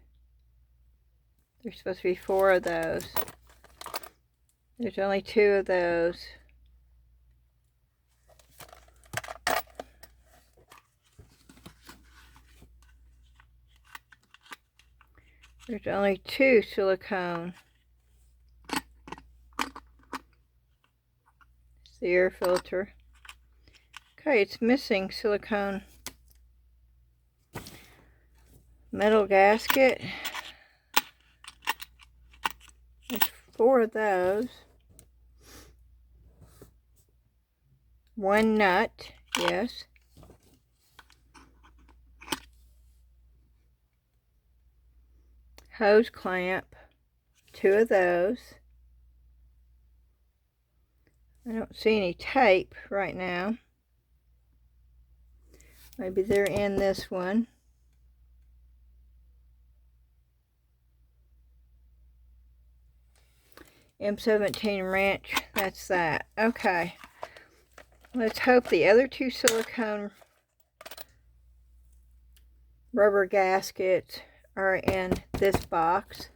There's supposed to be 4 of those. There's only 2 of those. There's only 2 silicone. It's the air filter. Okay, it's missing silicone. Metal gasket. There's 4 of those. 1 nut, yes. Hose clamp, 2 of those. I don't see any tape right now. Maybe they're in this one. M17 wrench, that's that. Okay. Let's hope the other 2 silicone rubber gaskets are in this box.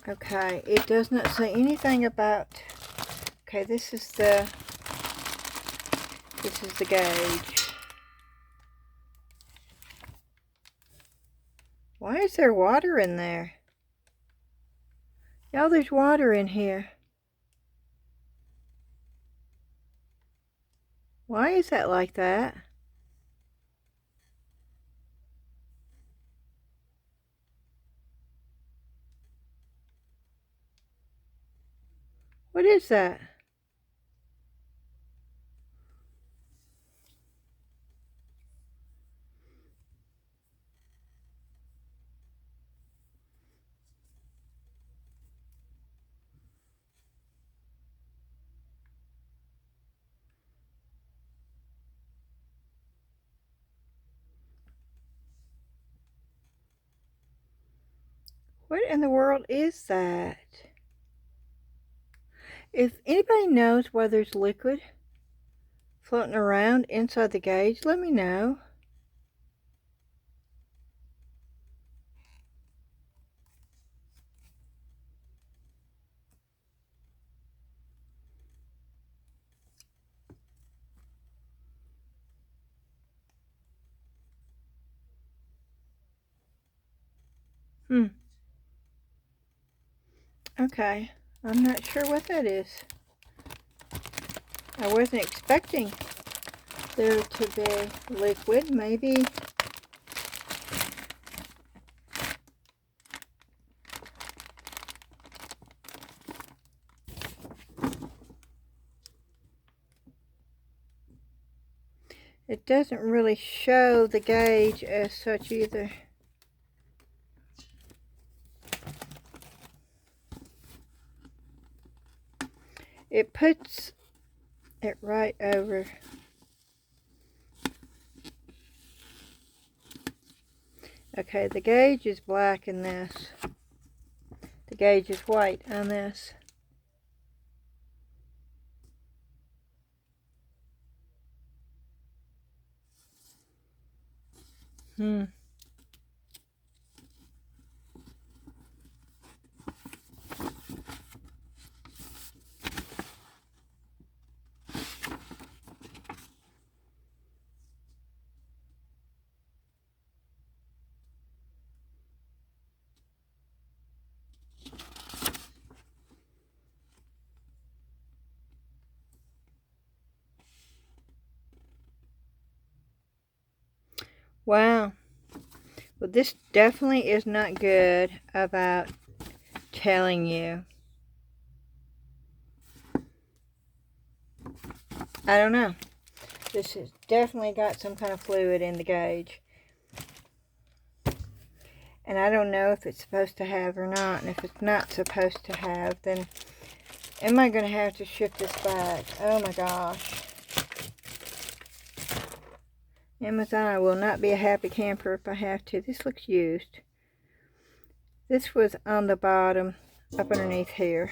Okay, it does not say anything about... Okay, this is the gauge. Why is there water in there? Y'all, there's water in here. Why is that like that? What is that? What in the world is that? If anybody knows why there's liquid floating around inside the gauge, let me know. Okay, I'm not sure what that is. I wasn't expecting there to be liquid. Maybe it doesn't really show the gauge as such either. It puts it right over. Okay, the gauge is black in this. The gauge is white on this. Wow. Well, this definitely is not good about telling you. I don't know. This has definitely got some kind of fluid in the gauge. And I don't know if it's supposed to have or not. And if it's not supposed to have, then am I going to have to ship this back? Oh my gosh. Amazon, I will not be a happy camper if I have to. This looks used. This was on the bottom, up underneath here.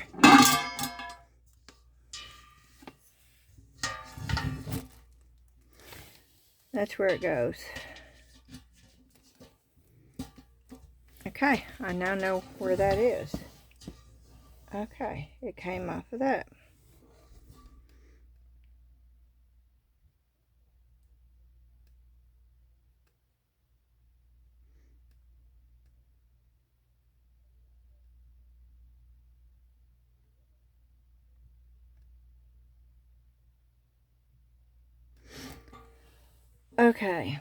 That's where it goes. Okay, I now know where that is. Okay, it came off of that. Okay.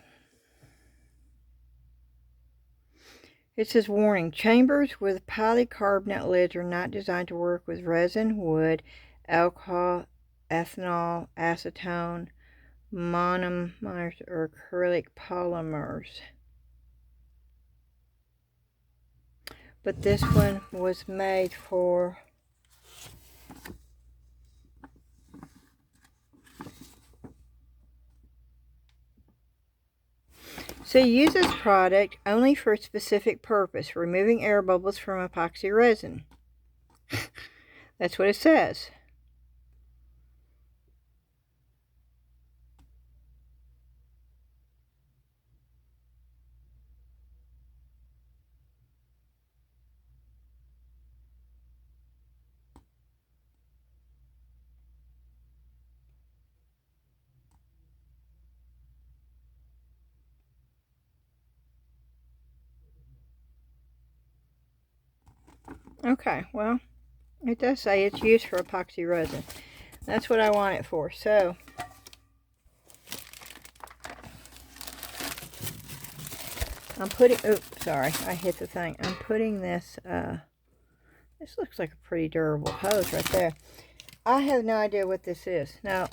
It says, warning, chambers with polycarbonate lids are not designed to work with resin, wood, alcohol, ethanol, acetone, monomers, or acrylic polymers. But this one was made for so use this product only for a specific purpose, removing air bubbles from epoxy resin. That's what it says. Okay, well, it does say it's used for epoxy resin. That's what I want it for. So, I'm putting, oops, sorry, I hit the thing. I'm putting this, this looks like a pretty durable hose right there. I have no idea what this is. Now,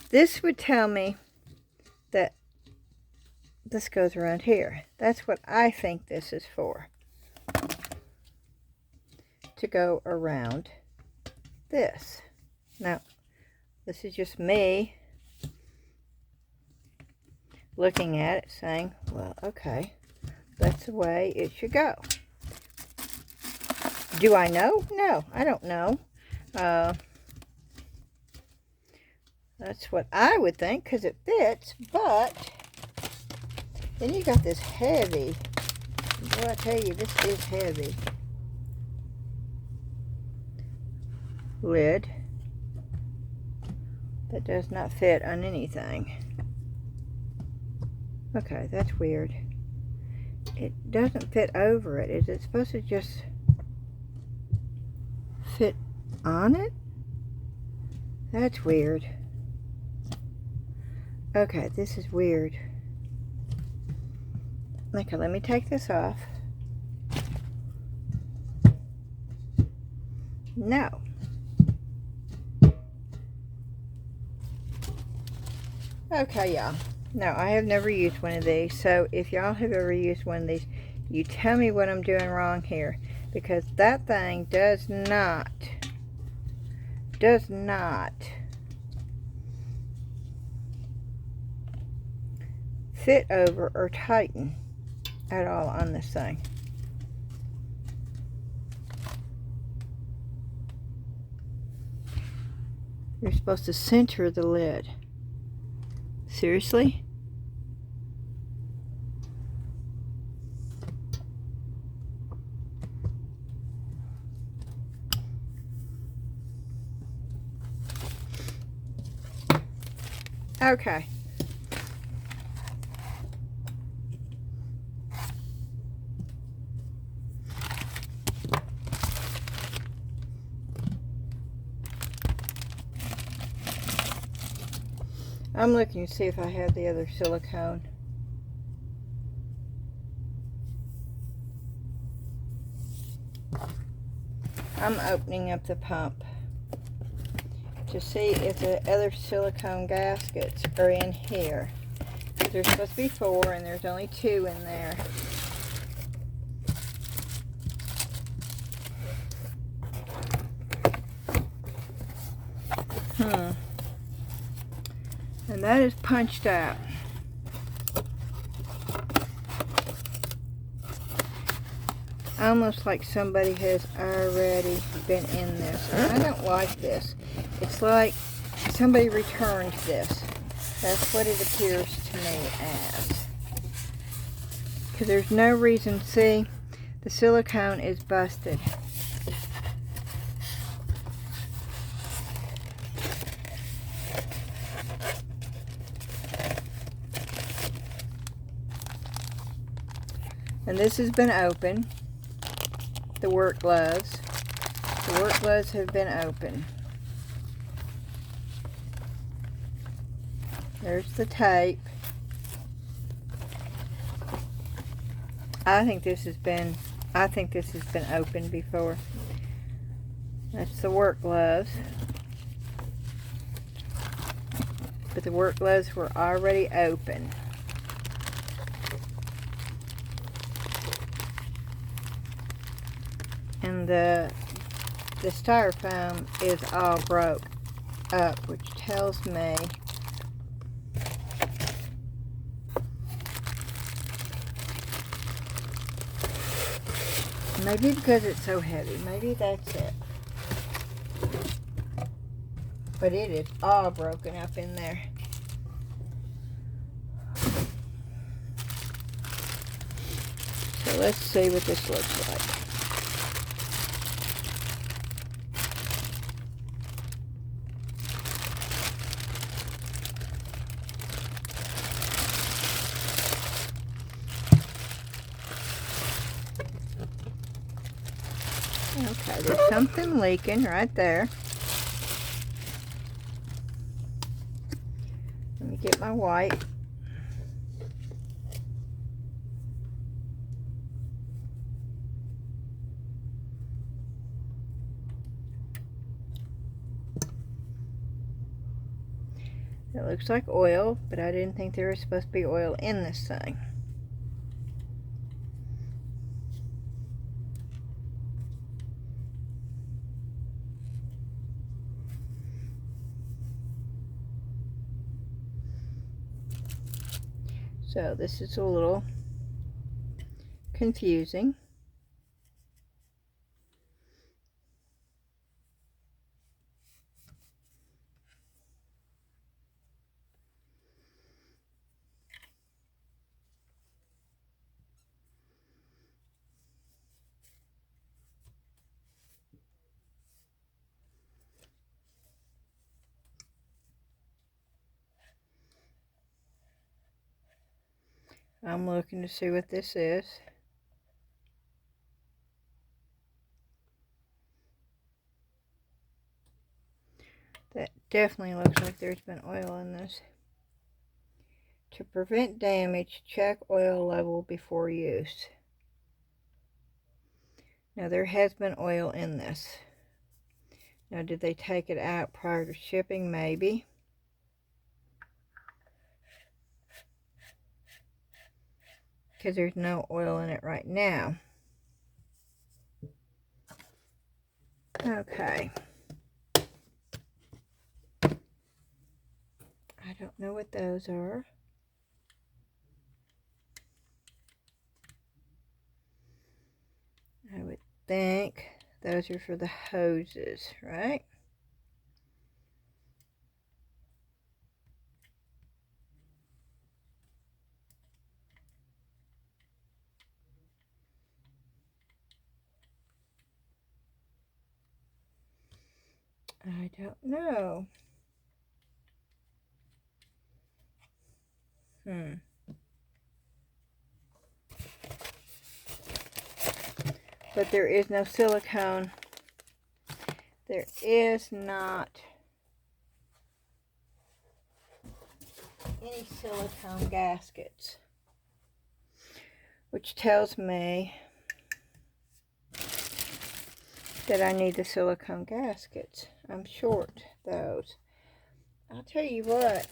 this would tell me that this goes around here. That's what I think this is for. To go around this. Now, this is just me looking at it saying, well, okay, that's the way it should go. Do I know? No, I don't know. That's what I would think because it fits, but then you got this heavy, well, I tell you, this is heavy lid that does not fit on anything. Okay, that's weird. It doesn't fit over it. Is it supposed to just fit on it? That's weird. Okay, this is weird. Okay, let me take this off. No. Okay, y'all. No, I have never used one of these. So if y'all have ever used one of these, you tell me what I'm doing wrong here. Because that thing does not fit over or tighten at all on this thing. You're supposed to center the lid. Seriously? Okay. I'm looking to see if I have the other silicone. I'm opening up the pump to see if the other silicone gaskets are in here. There's supposed to be 4 and there's only 2 in there. And that is punched out. Almost like somebody has already been in this. And I don't like this. It's like somebody returned this. That's what it appears to me as. Because there's no reason, see, the silicone is busted. And this has been open. The work gloves. The work gloves have been open. There's the tape. I think this has been open before. That's the work gloves. But the work gloves were already open. And the styrofoam is all broke up, which tells me maybe because it's so heavy. Maybe that's it. But it is all broken up in there. So let's see what this looks like. Okay, there's something leaking right there. Let me get my wipe. It looks like oil, but I didn't think there was supposed to be oil in this thing. So this is a little confusing. I'm looking to see what this is. That definitely looks like there's been oil in this. To prevent damage, check oil level before use. Now there has been oil in this. Now did they take it out prior to shipping? Maybe. Because there's no oil in it right now. Okay. I don't know what those are. I would think those are for the hoses, right? I don't know. But there is no silicone. There is not any silicone gaskets, which tells me that I need the silicone gaskets. I'm short those. I'll tell you what.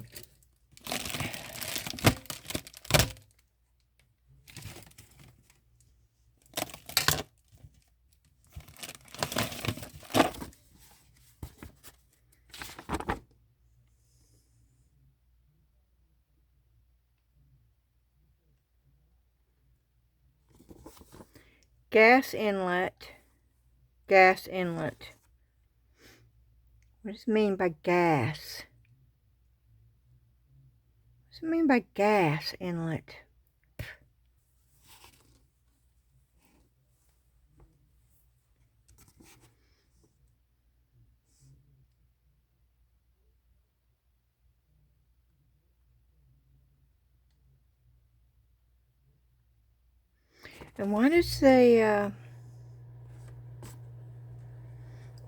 Gas inlet. Gas inlet. What does it mean by gas? What do I mean by gas inlet? And why does the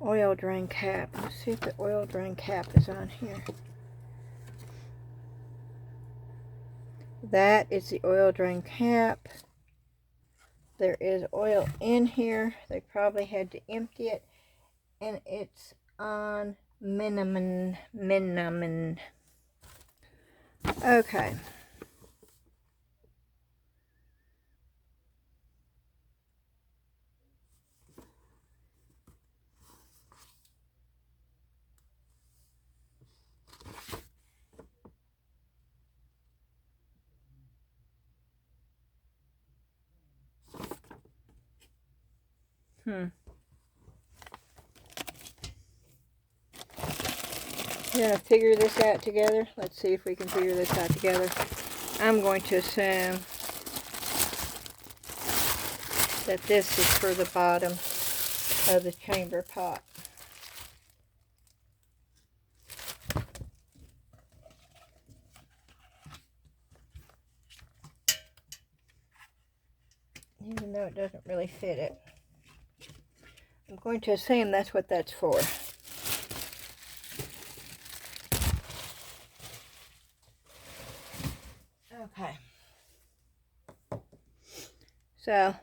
oil drain cap? Let's see if the oil drain cap is on here. That is the oil drain cap. There is oil in here. They probably had to empty it. And it's on minimum. Okay. We're going to figure this out together. Let's see if we can figure this out together. I'm going to assume that this is for the bottom of the chamber pot. Even though it doesn't really fit it. I'm going to assume that's what that's for. Okay. So,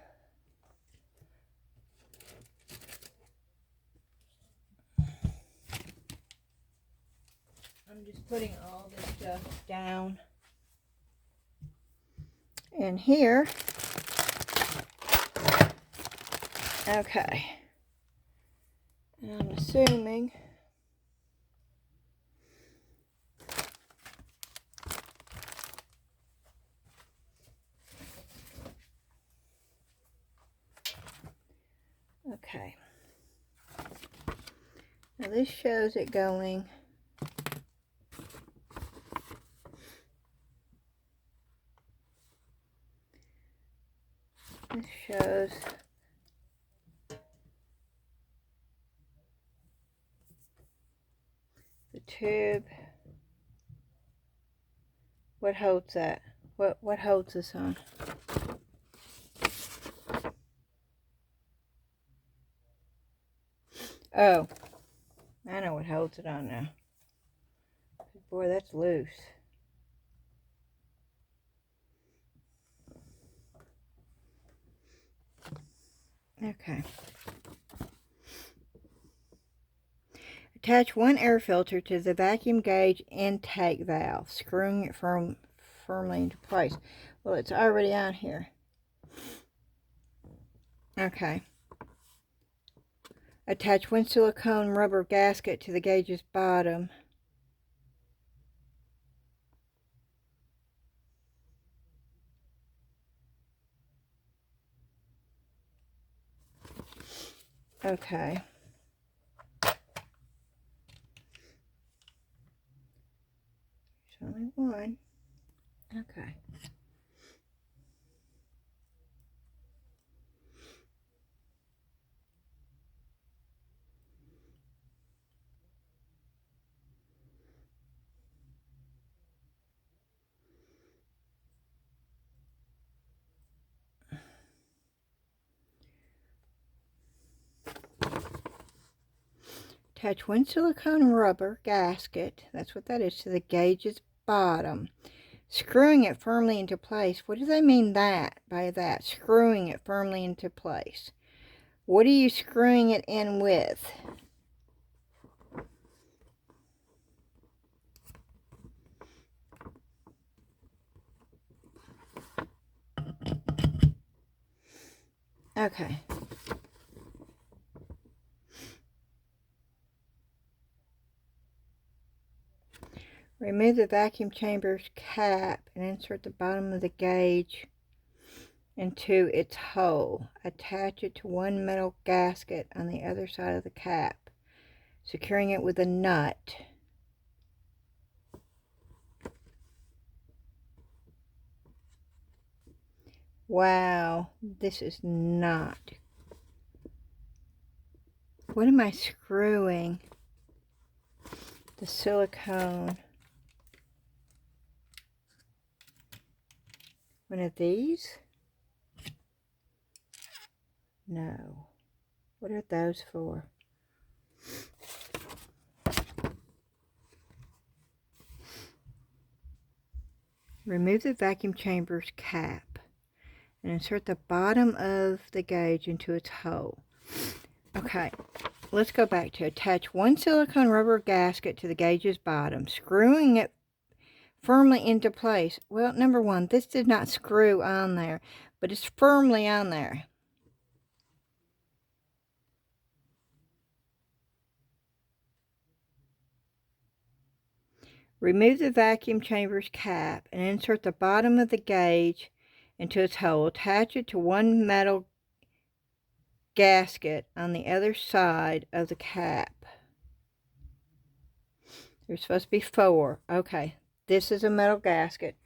I'm just putting all this stuff down in here. Okay. And I'm assuming okay. Now this shows it going this shows the tube. What holds that? What holds this on? Oh, I know what holds it on now. Boy, that's loose. Okay. Attach one air filter to the vacuum gauge intake valve, screwing it firmly into place. Well, it's already on here. Okay. Attach one silicone rubber gasket to the gauge's bottom. Okay. There's only one. Okay. Attach one silicone rubber gasket, that's what that is, to the gauge's bottom, screwing it firmly into place. What do they mean by that? Screwing it firmly into place. What are you screwing it in with? Okay. Remove the vacuum chamber's cap and insert the bottom of the gauge into its hole. Attach it to one metal gasket on the other side of the cap, securing it with a nut. Wow, this is not. What am I screwing? The silicone. One of these? No. What are those for? Remove the vacuum chamber's cap and insert the bottom of the gauge into its hole. Okay, let's go back to attach one silicone rubber gasket to the gauge's bottom, screwing it firmly into place. Well, number one, this did not screw on there, but it's firmly on there. Remove the vacuum chamber's cap and insert the bottom of the gauge into its hole. Attach it to one metal gasket on the other side of the cap. There's supposed to be 4. Okay, this is a metal gasket.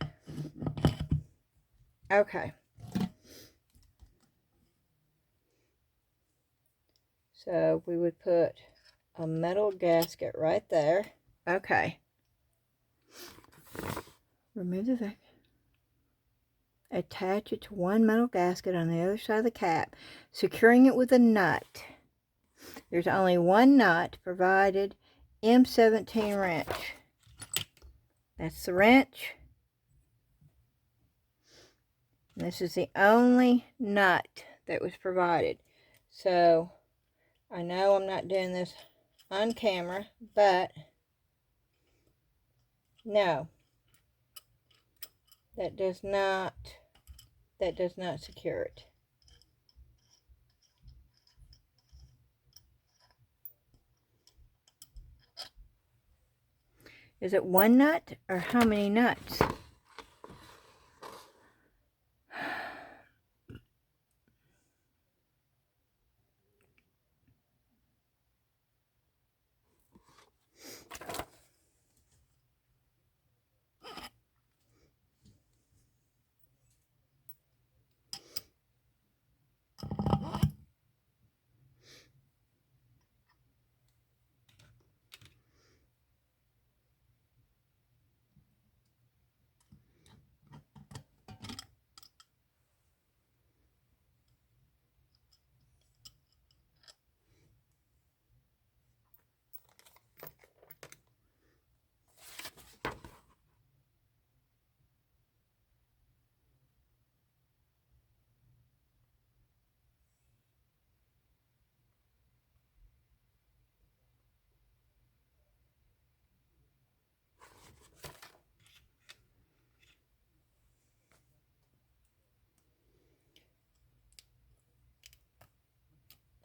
Okay. So we would put a metal gasket right there. Okay. Remove the vacuum. Attach it to one metal gasket on the other side of the cap, securing it with a nut. There's only one nut provided, M17 wrench. That's the wrench. And this is the only nut that was provided. So I know I'm not doing this on camera, but no, that does not secure it. Is it one nut or how many nuts?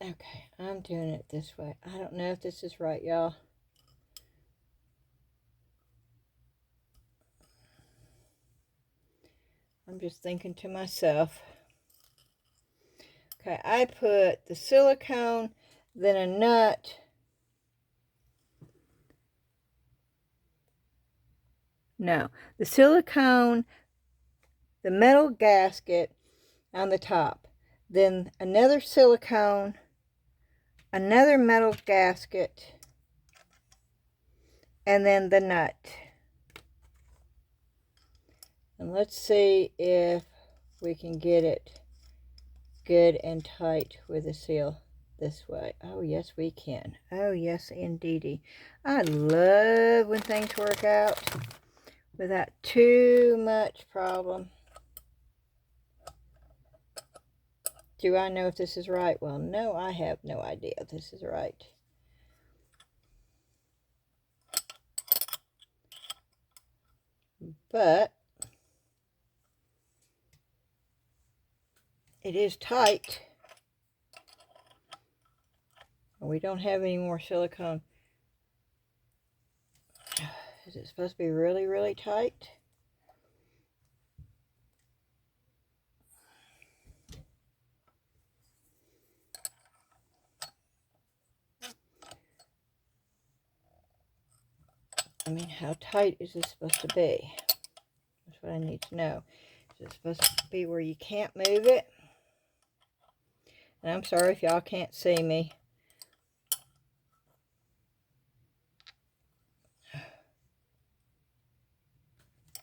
Okay, I'm doing it this way. I don't know if this is right, y'all. I'm just thinking to myself. Okay, I put the silicone, then a nut. No, the silicone, the metal gasket on the top, then another silicone, another metal gasket, and then the nut. And let's see if we can get it good and tight with a seal this way. Oh, yes, we can. Oh, yes, indeedy. I love when things work out without too much problem. Do I know if this is right? Well, no, I have no idea if this is right. But it is tight. We don't have any more silicone. Is it supposed to be really, really tight? I mean, how tight is this supposed to be? That's what I need to know. It's supposed to be where you can't move it. And I'm sorry if y'all can't see me.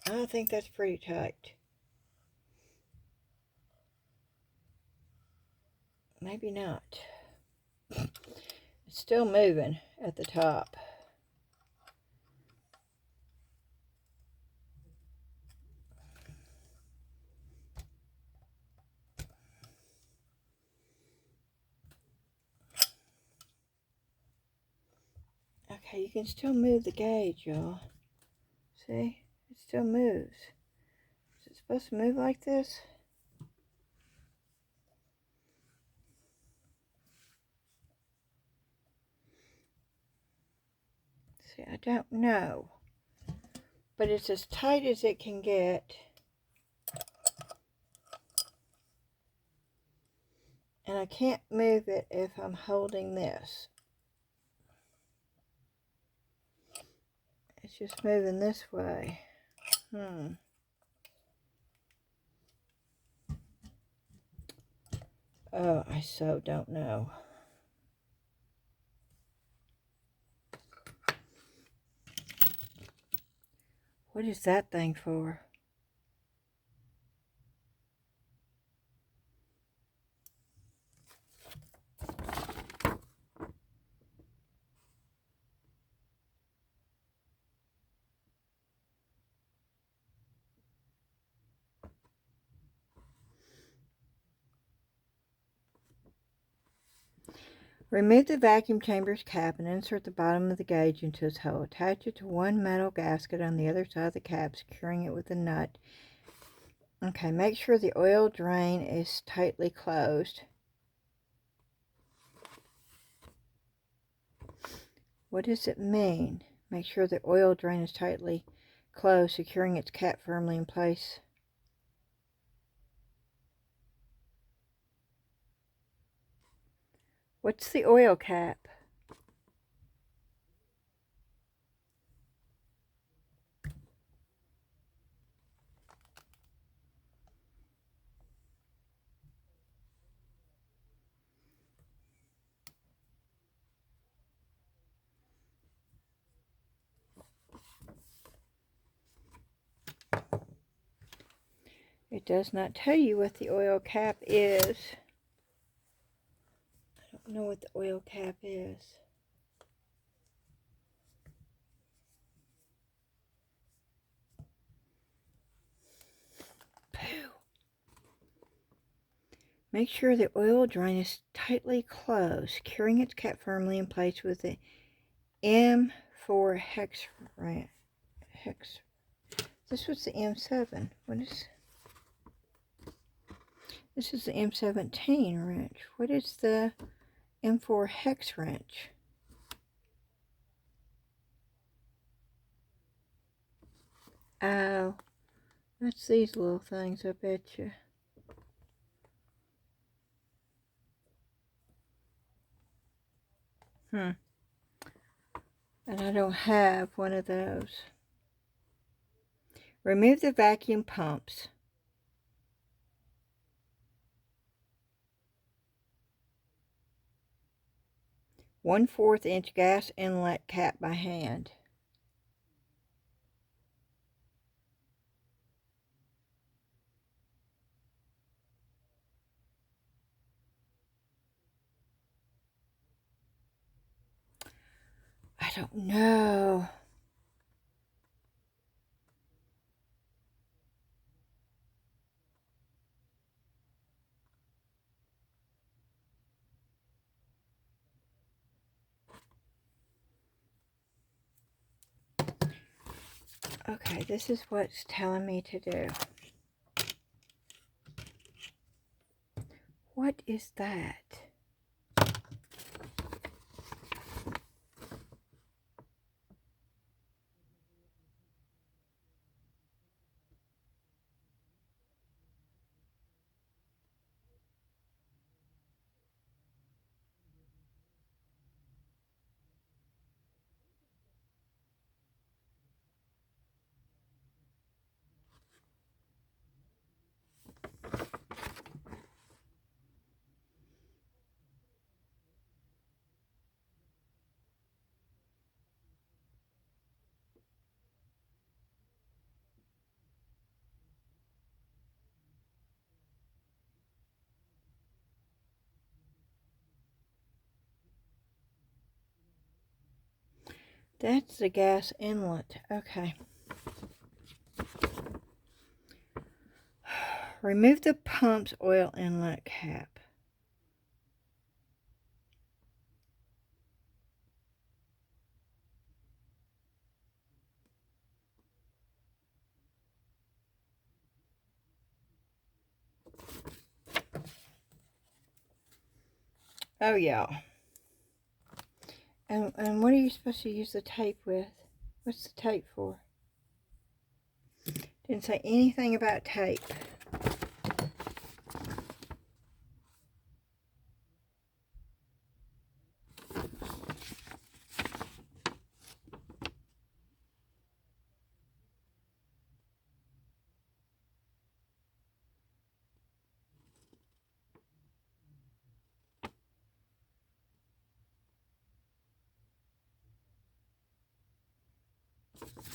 I think that's pretty tight. Maybe not. It's still moving at the top. Okay, you can still move the gauge, y'all. See? It still moves. Is it supposed to move like this? See, I don't know. But it's as tight as it can get. And I can't move it if I'm holding this. It's just moving this way. Oh, I so don't know. What is that thing for? Remove the vacuum chamber's cap and insert the bottom of the gauge into its hole. Attach it to one metal gasket on the other side of the cap, securing it with a nut. Okay, make sure the oil drain is tightly closed. What does it mean? Make sure the oil drain is tightly closed, securing its cap firmly in place. What's the oil cap? It does not tell you what the oil cap is. I don't know what the oil cap is. Pooh. Make sure the oil drain is tightly closed, securing its cap firmly in place with the M4 hex. This was the M7. What is... This is the M17 wrench. What is the M4 hex wrench? Oh, that's these little things, I bet you. And I don't have one of those. Remove the vacuum pumps. 1/4 inch gas inlet cap by hand. I don't know. Okay, this is what it's telling me to do. What is that? That's the gas inlet. Okay. Remove the pump's oil inlet cap. Oh, yeah. And what are you supposed to use the tape with? What's the tape for? Didn't say anything about tape.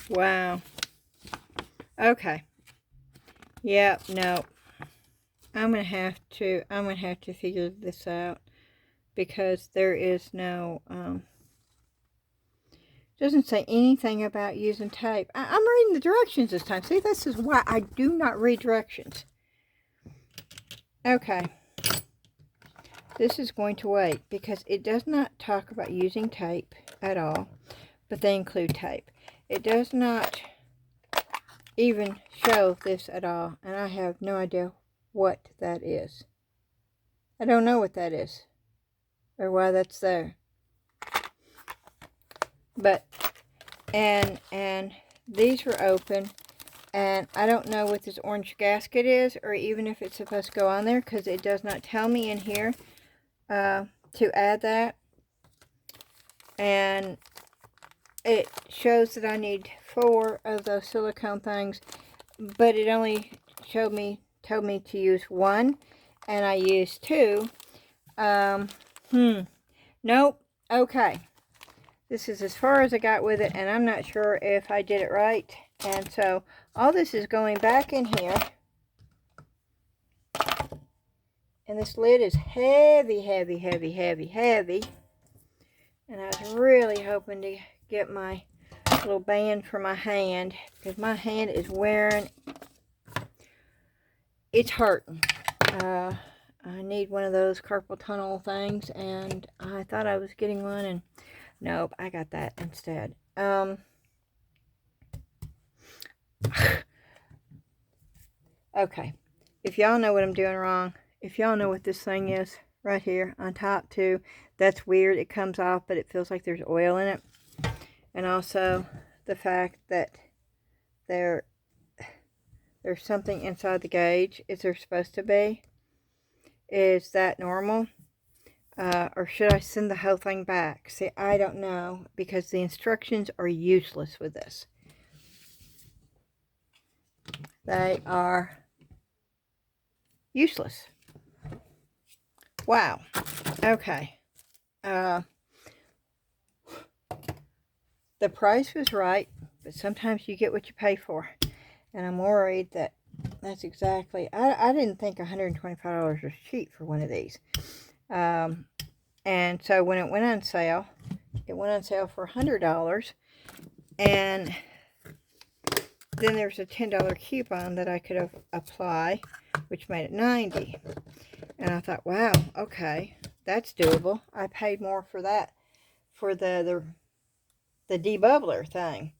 Wow. Okay. Yep, no. I'm gonna have to figure this out because there is no doesn't say anything about using tape. I'm reading the directions this time. See, this is why I do not read directions. Okay. This is going to wait because it does not talk about using tape at all, but they include tape. It does not even show this at all, and I have no idea what that is. I don't know what that is or why that's there. But and these were open, and I don't know what this orange gasket is or even if it's supposed to go on there because it does not tell me in here to add that. And it shows that I need 4 of those silicone things, but it only told me to use 1, and I used 2. Nope. Okay. This is as far as I got with it, and I'm not sure if I did it right. And so all this is going back in here. And this lid is heavy, heavy, heavy, heavy, heavy. And I was really hoping to get my little band for my hand because my hand is wearing. It's hurting. I need one of those carpal tunnel things, and I thought I was getting one, and nope, I got that instead. Okay, if y'all know what I'm doing wrong, if y'all know what this thing is right here on top too, that's weird. It comes off, but it feels like there's oil in it. And also the fact that there's something inside the gauge. Is there supposed to be? Is that normal? Or should I send the whole thing back? See, I don't know because the instructions are useless with this. They are useless. Wow. Okay. The price was right, but sometimes you get what you pay for. And I'm worried that that's exactly... I didn't think $125 was cheap for one of these. And so when it went on sale for $100. And then there's a $10 coupon that I could have applied, which made it $90. And I thought, wow, okay, that's doable. I paid more for that, for the debubbler thing.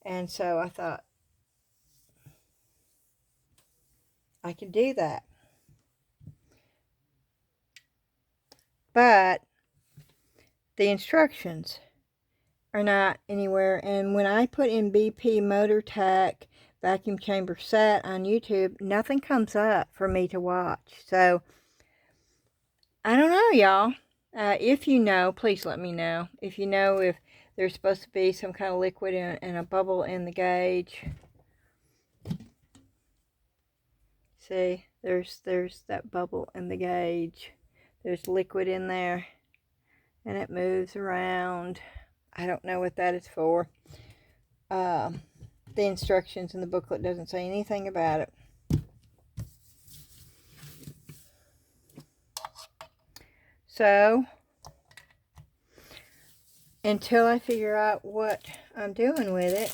And so I thought, I could do that. But the instructions are not anywhere. And when I put in BP Motor Tech vacuum chamber set on YouTube, nothing comes up for me to watch. So I don't know, y'all. If you know, please let me know. If you know if there's supposed to be some kind of liquid and a bubble in the gauge. See, there's that bubble in the gauge. There's liquid in there, and it moves around. I don't know what that is for. The instructions in the booklet doesn't say anything about it. So, until I figure out what I'm doing with it.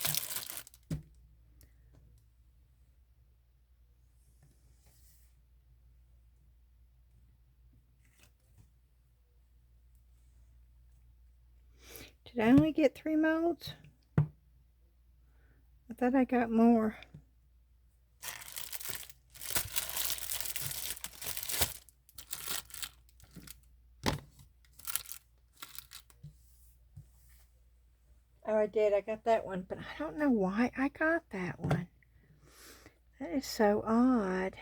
Did I only get 3 molds? I thought I got more. Oh, I did. I got that one, but I don't know why I got that one. That is so odd.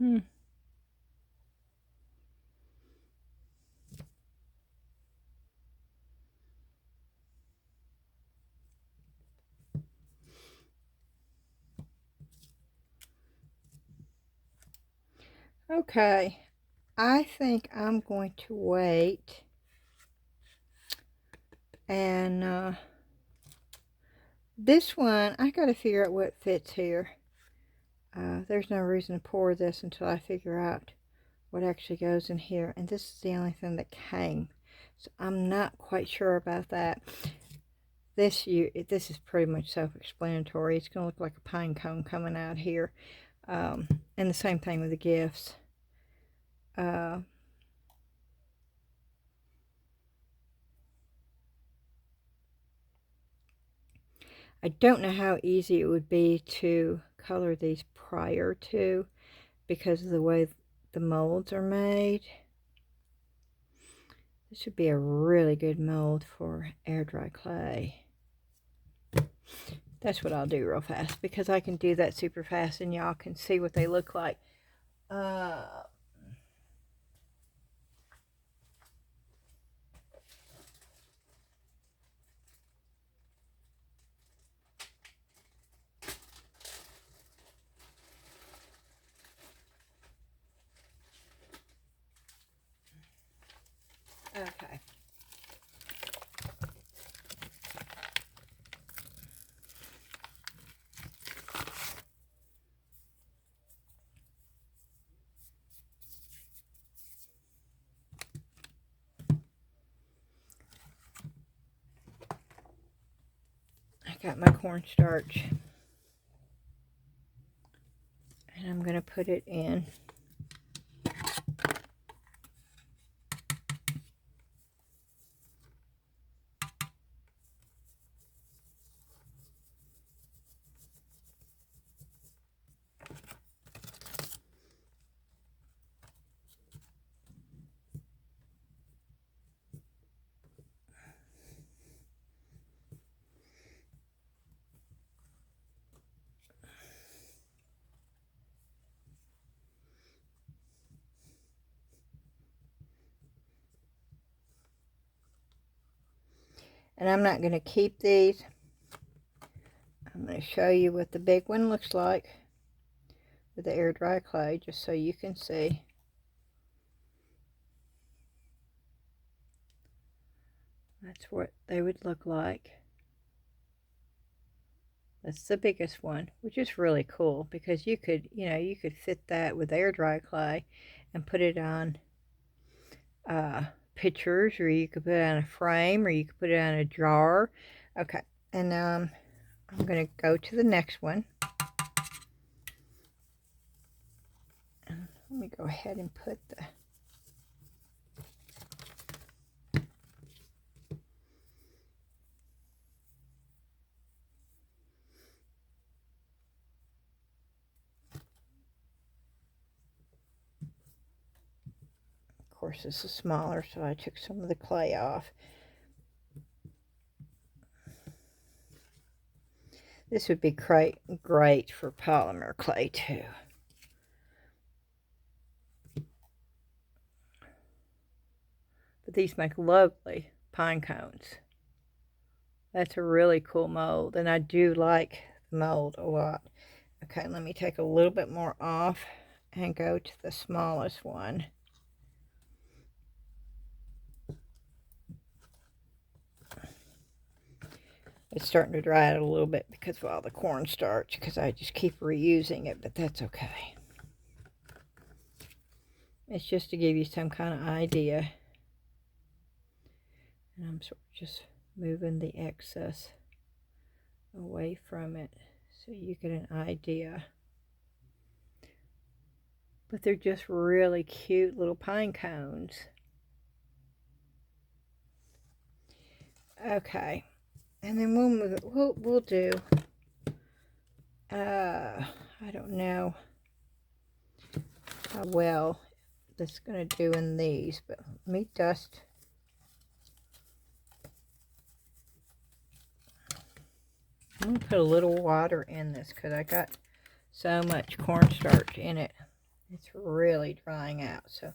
Hmm. Okay. I think I'm going to wait and this one, I got to figure out what fits here. There's no reason to pour this until I figure out what actually goes in here. And this is the only thing that came. So I'm not quite sure about that. This is pretty much self-explanatory. It's going to look like a pine cone coming out here. And the same thing with the gifts. I don't know how easy it would be to color these prior to, because of the way the molds are made. This would be a really good mold for air dry clay. That's what I'll do real fast, because I can do that super fast and y'all can see what they look like. Okay. I got my cornstarch. And I'm going to put it in. And I'm not going to keep these. I'm going to show you what the big one looks like with the air dry clay, just so you can see. That's what they would look like. That's the biggest one, which is really cool, because you could, you could fit that with air dry clay and put it on pictures, or you could put it on a frame, or you could put it on a jar. Okay, and I'm going to go to the next one. And let me go ahead and put the Of course, this is smaller, so I took some of the clay off. This would be great for polymer clay too. But these make lovely pine cones. That's a really cool mold, and I do like the mold a lot. Okay, let me take a little bit more off and go to the smallest one. It's starting to dry out a little bit because of all the cornstarch, because I just keep reusing it, but that's okay. It's just to give you some kind of idea. And I'm sort of just moving the excess away from it so you get an idea. But they're just really cute little pine cones. Okay, and then we'll move it. We'll do I don't know how well that's gonna do in these, but let me dust. I'm gonna put a little water in this because I got so much cornstarch in it. It's really drying out. So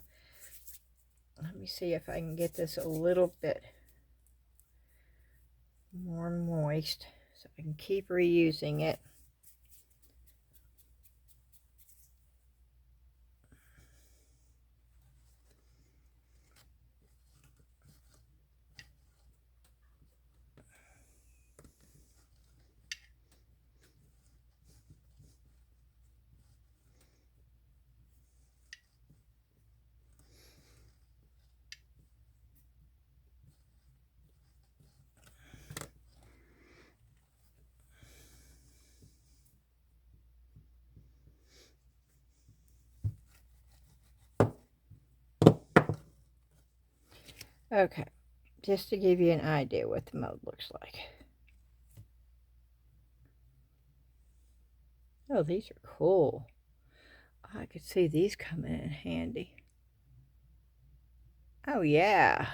let me see if I can get this a little bit more moist so I can keep reusing it. Okay, just to give you an idea what the mold looks like. Oh, these are cool. I could see these coming in handy. Oh, yeah.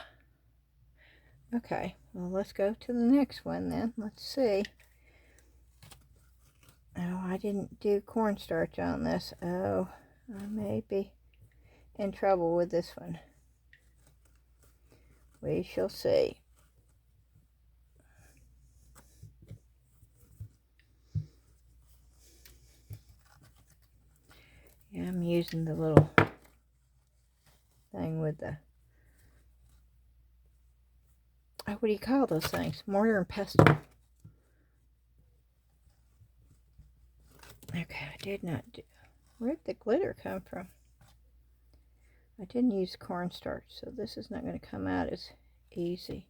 Okay, well, let's go to the next one then. Let's see. Oh, I didn't do cornstarch on this. Oh, I may be in trouble with this one. We shall see. Yeah, I'm using the little thing with the, oh, what do you call those things? Mortar and pestle. Okay, I did not do, where'd the glitter come from? I didn't use cornstarch, so this is not going to come out as easy.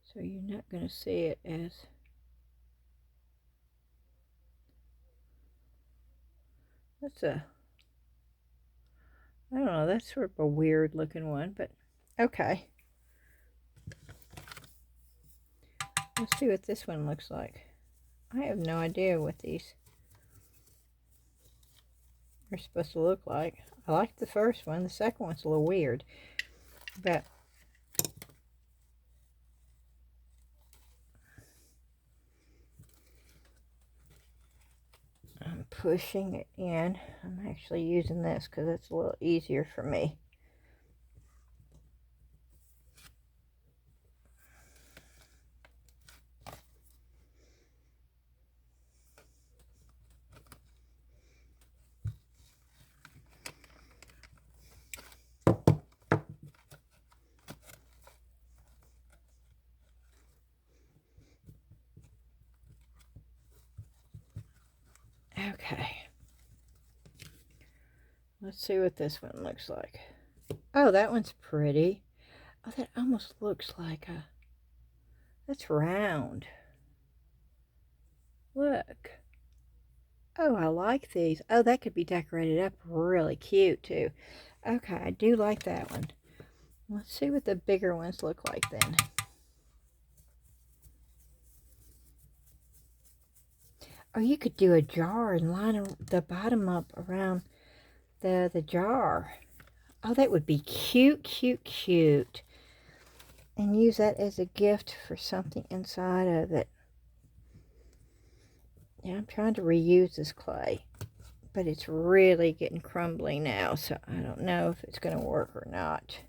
So you're not going to see it as, that's a, I don't know, that's sort of a weird looking one, but okay. Let's see what this one looks like. I have no idea what these are supposed to look like. I like the first one. The second one's a little weird, but I'm pushing it in. I'm actually using this because it's a little easier for me. Okay. Let's see what this one looks like. Oh, that one's pretty. Oh, that almost looks like a, that's round. Look. Oh, I like these. Oh, that could be decorated up really cute too. Okay, I do like that one. Let's see what the bigger ones look like then. Oh, you could do a jar and line the bottom up around the jar. Oh, that would be cute, cute, cute. and use that as a gift for something inside of it. Yeah, I'm trying to reuse this clay, but it's really getting crumbly now, so I don't know if it's going to work or not.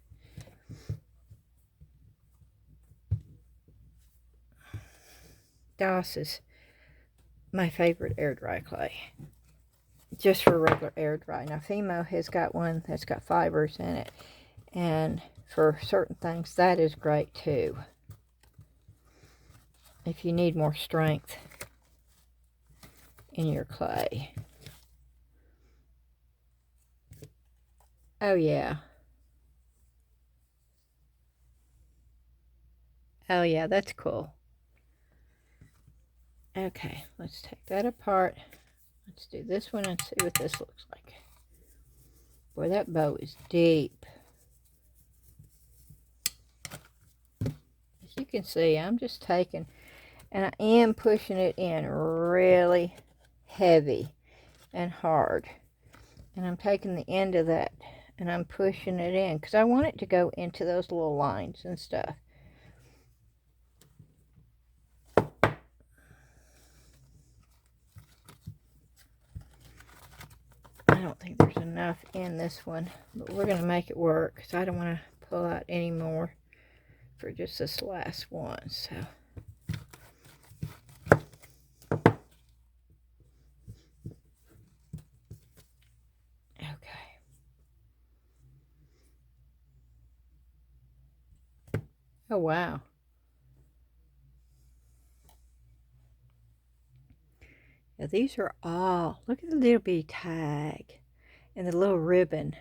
Doss is my favorite air dry clay, just for regular air dry. Now TEMU has got one that's got fibers in it, and for certain things that is great too, if you need more strength in your clay. Oh yeah. Oh yeah, that's cool. Okay, let's take that apart. Let's do this one and see what this looks like. Boy, that bow is deep. As you can see, I'm just taking, and I am pushing it in really heavy and hard. And I'm taking the end of that and I'm pushing it in because I want it to go into those little lines and stuff. I don't think there's enough in this one, but we're going to make it work because I don't want to pull out any more for just this last one. So okay. Oh wow. Now these are all, look at the little bitty tag and the little ribbon.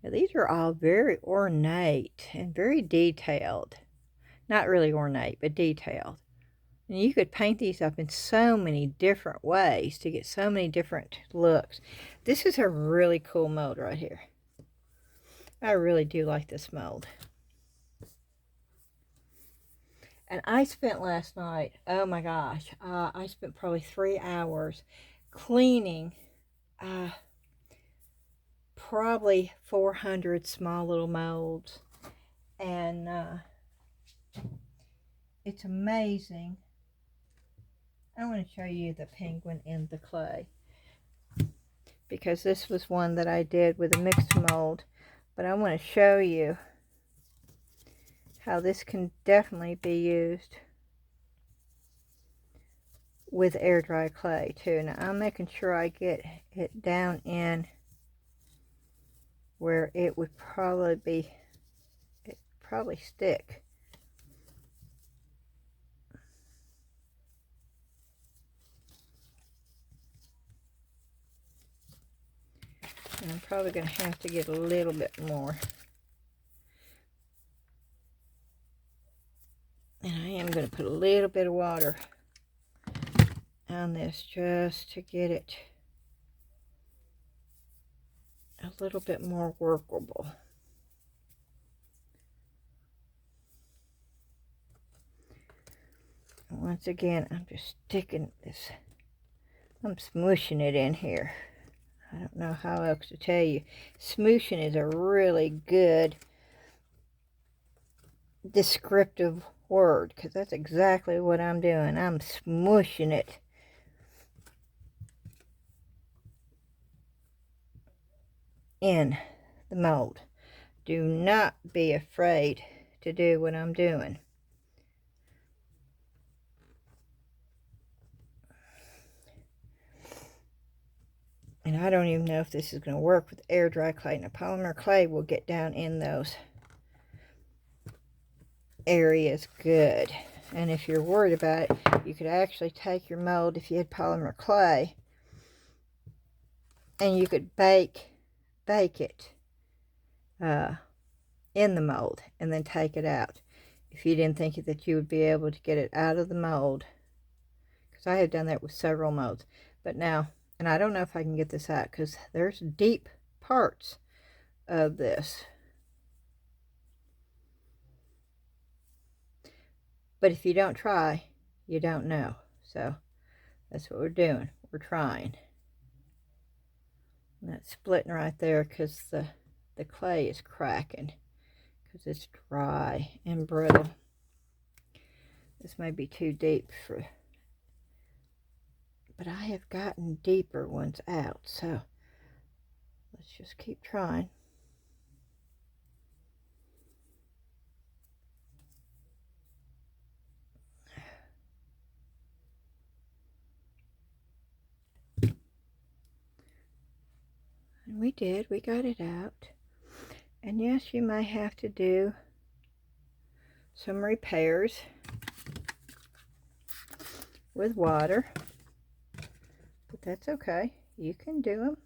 Now these are all very ornate and very detailed. Not really ornate, but detailed. And you could paint these up in so many different ways to get so many different looks. This is a really cool mold right here. I really do like this mold. And I spent last night, oh my gosh, I spent probably 3 hours cleaning probably 400 small little molds. And it's amazing. I want to show you the penguin in the clay, because this was one that I did with a mixed mold, but I want to show you how this can definitely be used with air dry clay too. Now I'm making sure I get it down in where it would probably stick. And I'm probably going to have to get a little bit more. And I am going to put a little bit of water on this just to get it a little bit more workable. And once again, I'm just sticking this, I'm smooshing it in here. I don't know how else to tell you. Smooshing is a really good descriptive word, because that's exactly what I'm doing. I'm smooshing it. In the mold. Do not be afraid to do what I'm doing. And I don't even know if this is going to work with air dry clay. Now polymer clay will get down in those areas good. And if you're worried about it, you could actually take your mold, if you had polymer clay, and you could bake it in the mold and then take it out if you didn't think that you would be able to get it out of the mold, because I have done that with several molds. But now, and I don't know if I can get this out because there's deep parts of this, but if you don't try, you don't know. So that's what we're doing. We're trying. And that's splitting right there because the clay is cracking, because it's dry and brittle. This may be too deep for, but I have gotten deeper ones out, so let's just keep trying. And we did, we got it out. And yes, you may have to do some repairs with water, but that's okay. You can do them.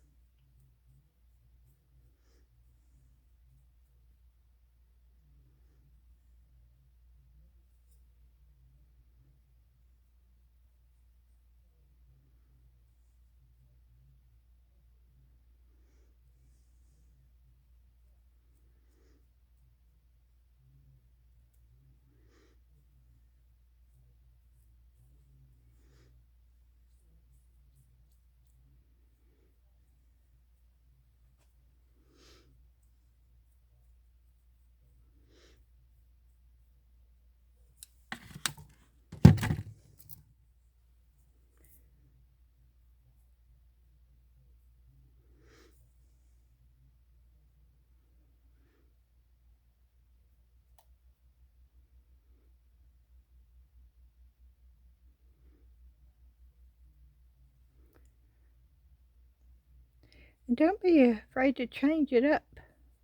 And don't be afraid to change it up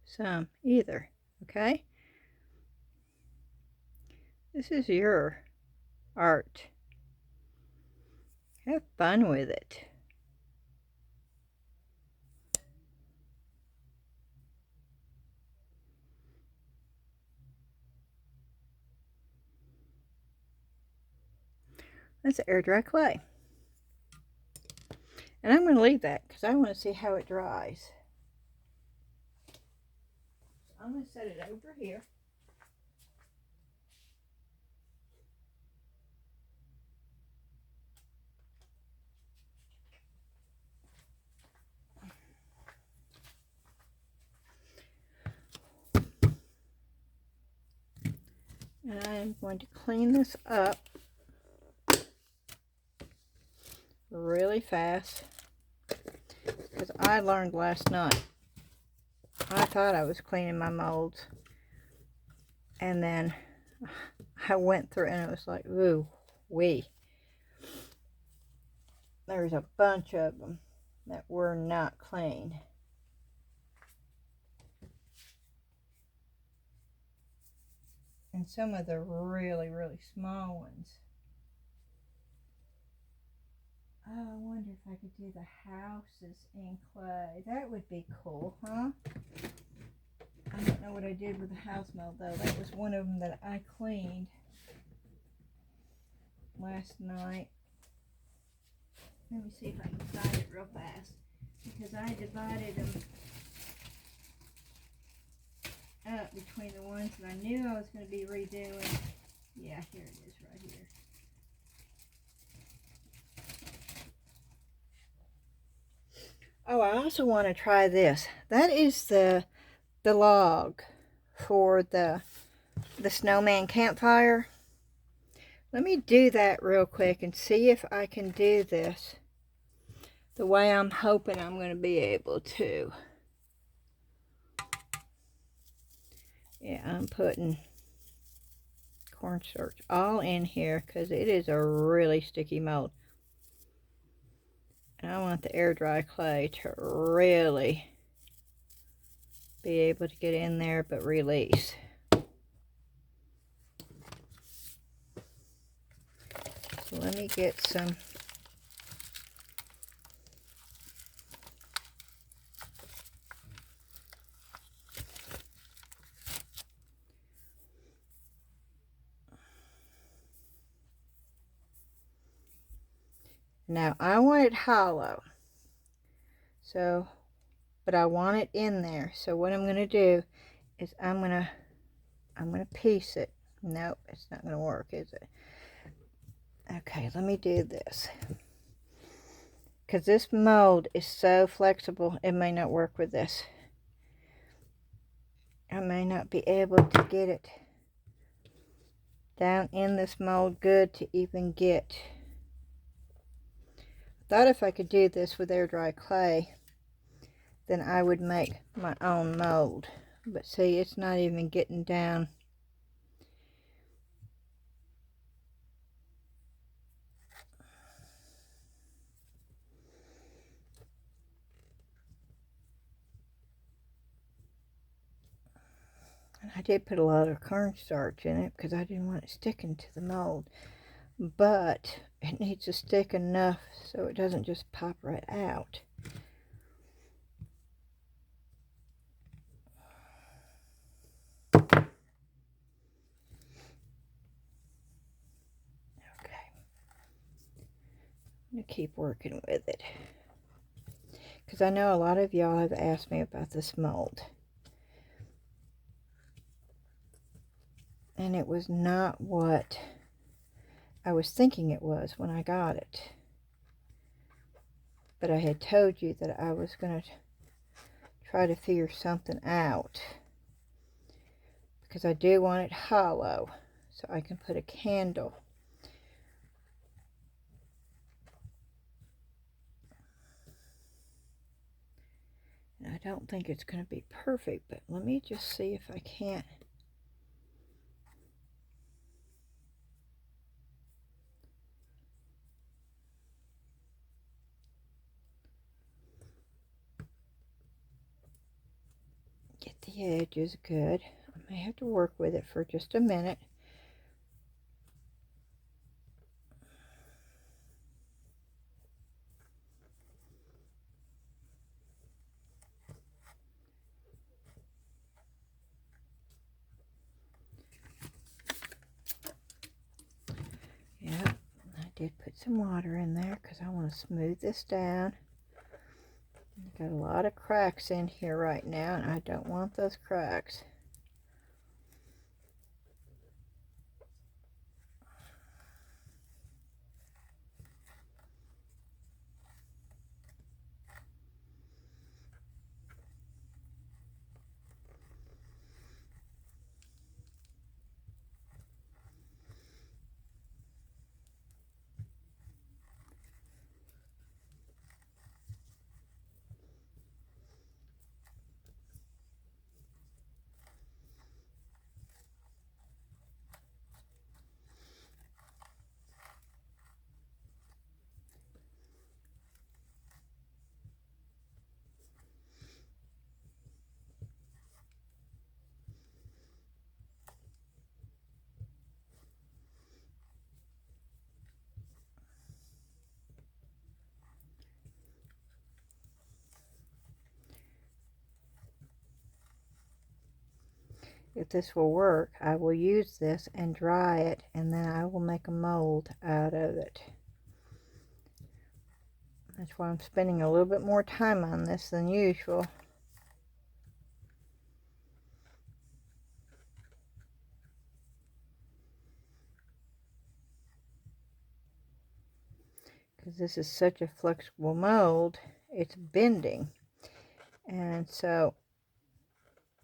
some either, okay? This is your art. Have fun with it. That's air dry clay. And I'm going to leave that because I want to see how it dries. I'm going to set it over here. And I am going to clean this up really fast because I learned last night. I thought I was cleaning my molds, and then I went through and it was like, ooh wee. There's a bunch of them that were not clean. And some of the really, really small ones. Oh, I wonder if I could do the houses in clay. That would be cool, huh? I don't know what I did with the house mold though. That was one of them that I cleaned last night. Let me see if I can find it real fast, because I divided them up between the ones that I knew I was going to be redoing. Yeah, here it is right here. Oh, I also want to try this. That is the log for the snowman campfire. Let me do that real quick and see if I can do this the way I'm hoping I'm going to be able to. Yeah, I'm putting cornstarch all in here because it is a really sticky mold. And I want the air dry clay to really be able to get in there but release. So let me get some. Now I want it hollow. So, but I want it in there. So what I'm going to do is I'm going to piece it. Nope, it's not going to work, is it? Okay, let me do this. Because this mold is so flexible, it may not work with this. I may not be able to get it down in this mold good to even get. I thought if I could do this with air dry clay, then I would make my own mold. But see, it's not even getting down. And I did put a lot of cornstarch in it because I didn't want it sticking to the mold. But it needs to stick enough so it doesn't just pop right out. I'm going to keep working with it, because I know a lot of y'all have asked me about this mold, and it was not what I was thinking it was when I got it. But I had told you that I was going to try to figure something out, because I do want it hollow so I can put a candle. I don't think it's going to be perfect, but let me just see if I can't. Get the edges good. I may have to work with it for just a minute. Yeah, I did put some water in there because I want to smooth this down. I've got a lot of cracks in here right now, and I don't want those cracks. If this will work, I will use this and dry it, and then I will make a mold out of it. That's why I'm spending a little bit more time on this than usual. Because this is such a flexible mold, it's bending. And so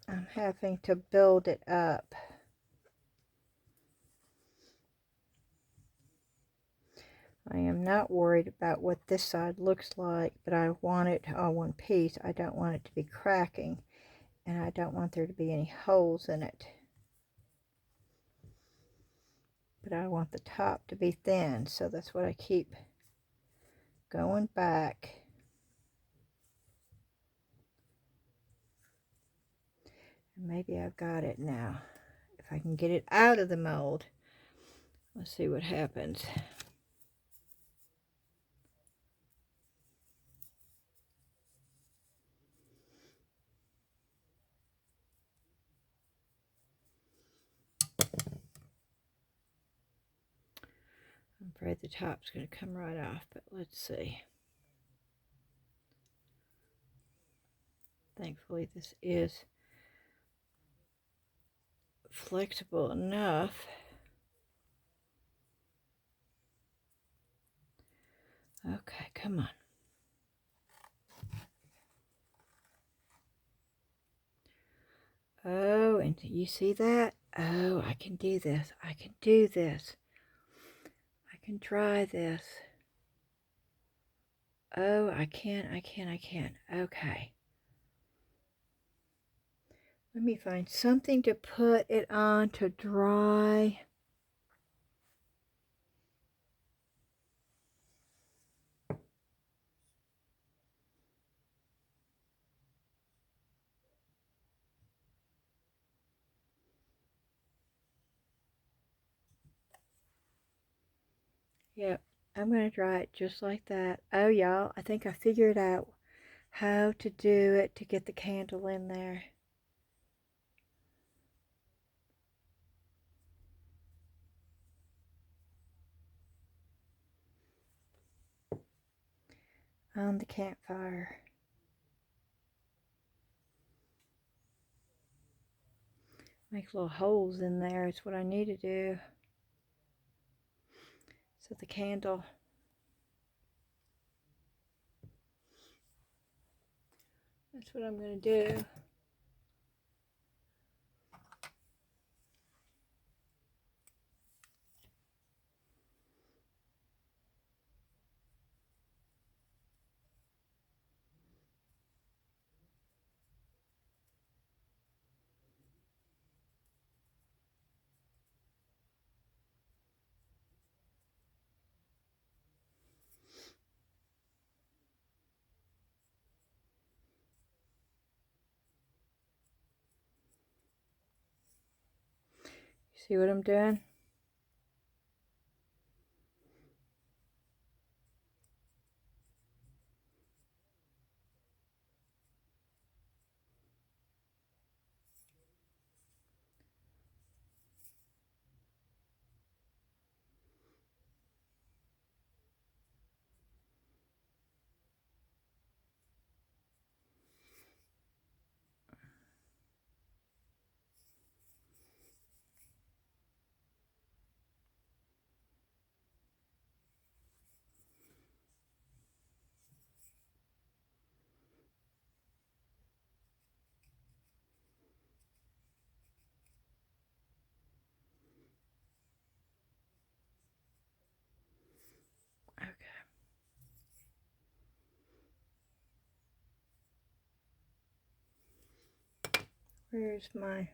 I'm having to build it up. I am not worried about what this side looks like, but I want it all one piece. I don't want it to be cracking, and I don't want there to be any holes in it. But I want the top to be thin, so that's what I keep going back. And maybe I've got it now. If I can get it out of the mold, let's see what happens. I'm afraid the top's going to come right off, but let's see. Thankfully, this is flexible enough. Okay, come on. and you see that? Oh, I can do this. I can do this. I can try this. Oh, I can. Okay. Let me find something to put it on to dry. Yep, I'm going to dry it just like that. Oh, y'all, I think I figured out how to do it to get the candle in there. On the campfire. Make little holes in there is what I need to do. So the candle. That's what I'm going to do. You see what I'm doing? Okay. Where's my...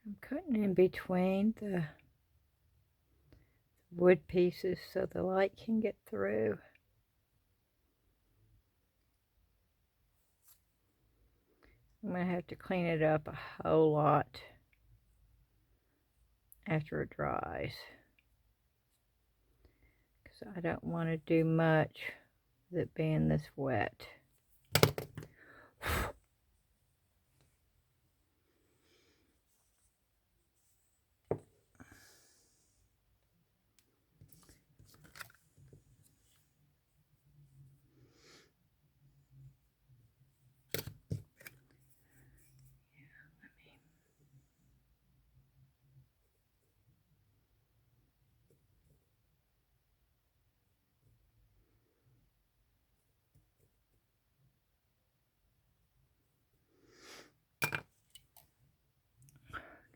I'm cutting in between the wood pieces so the light can get through. I'm going to have to clean it up a whole lot after it dries, because I don't want to do much with it being this wet.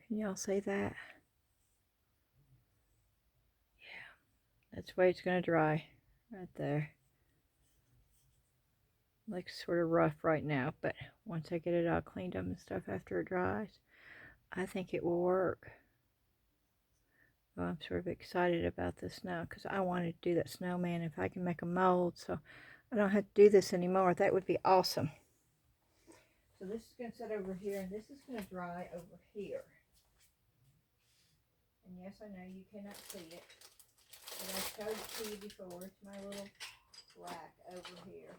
Can y'all see that? Yeah, that's the way it's going to dry, right there. Looks sort of rough right now, but once I get it all cleaned up and stuff after it dries, I think it will work. Well, I'm sort of excited about this now because I wanted to do that snowman if I can make a mold, so I don't have to do this anymore. That would be awesome. So this is going to sit over here, and this is going to dry over here. And yes, I know you cannot see it, but I showed it to you before. It's my little rack over here.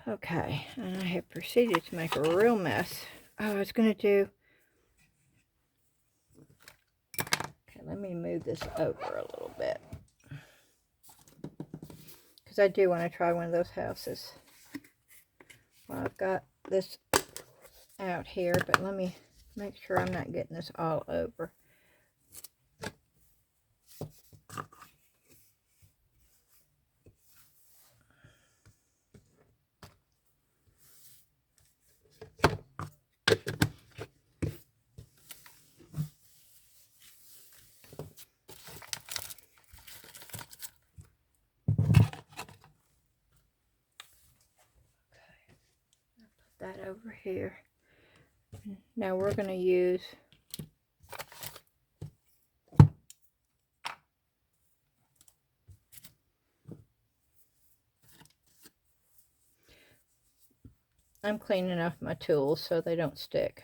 Okay, and I have proceeded to make a real mess. Oh, I was going to do... Okay, let me move this over a little bit. Because I do want to try one of those houses. Well, I've got this out here, but let me make sure I'm not getting this all over. That over here. Now we're going to use I'm cleaning off my tools so they don't stick.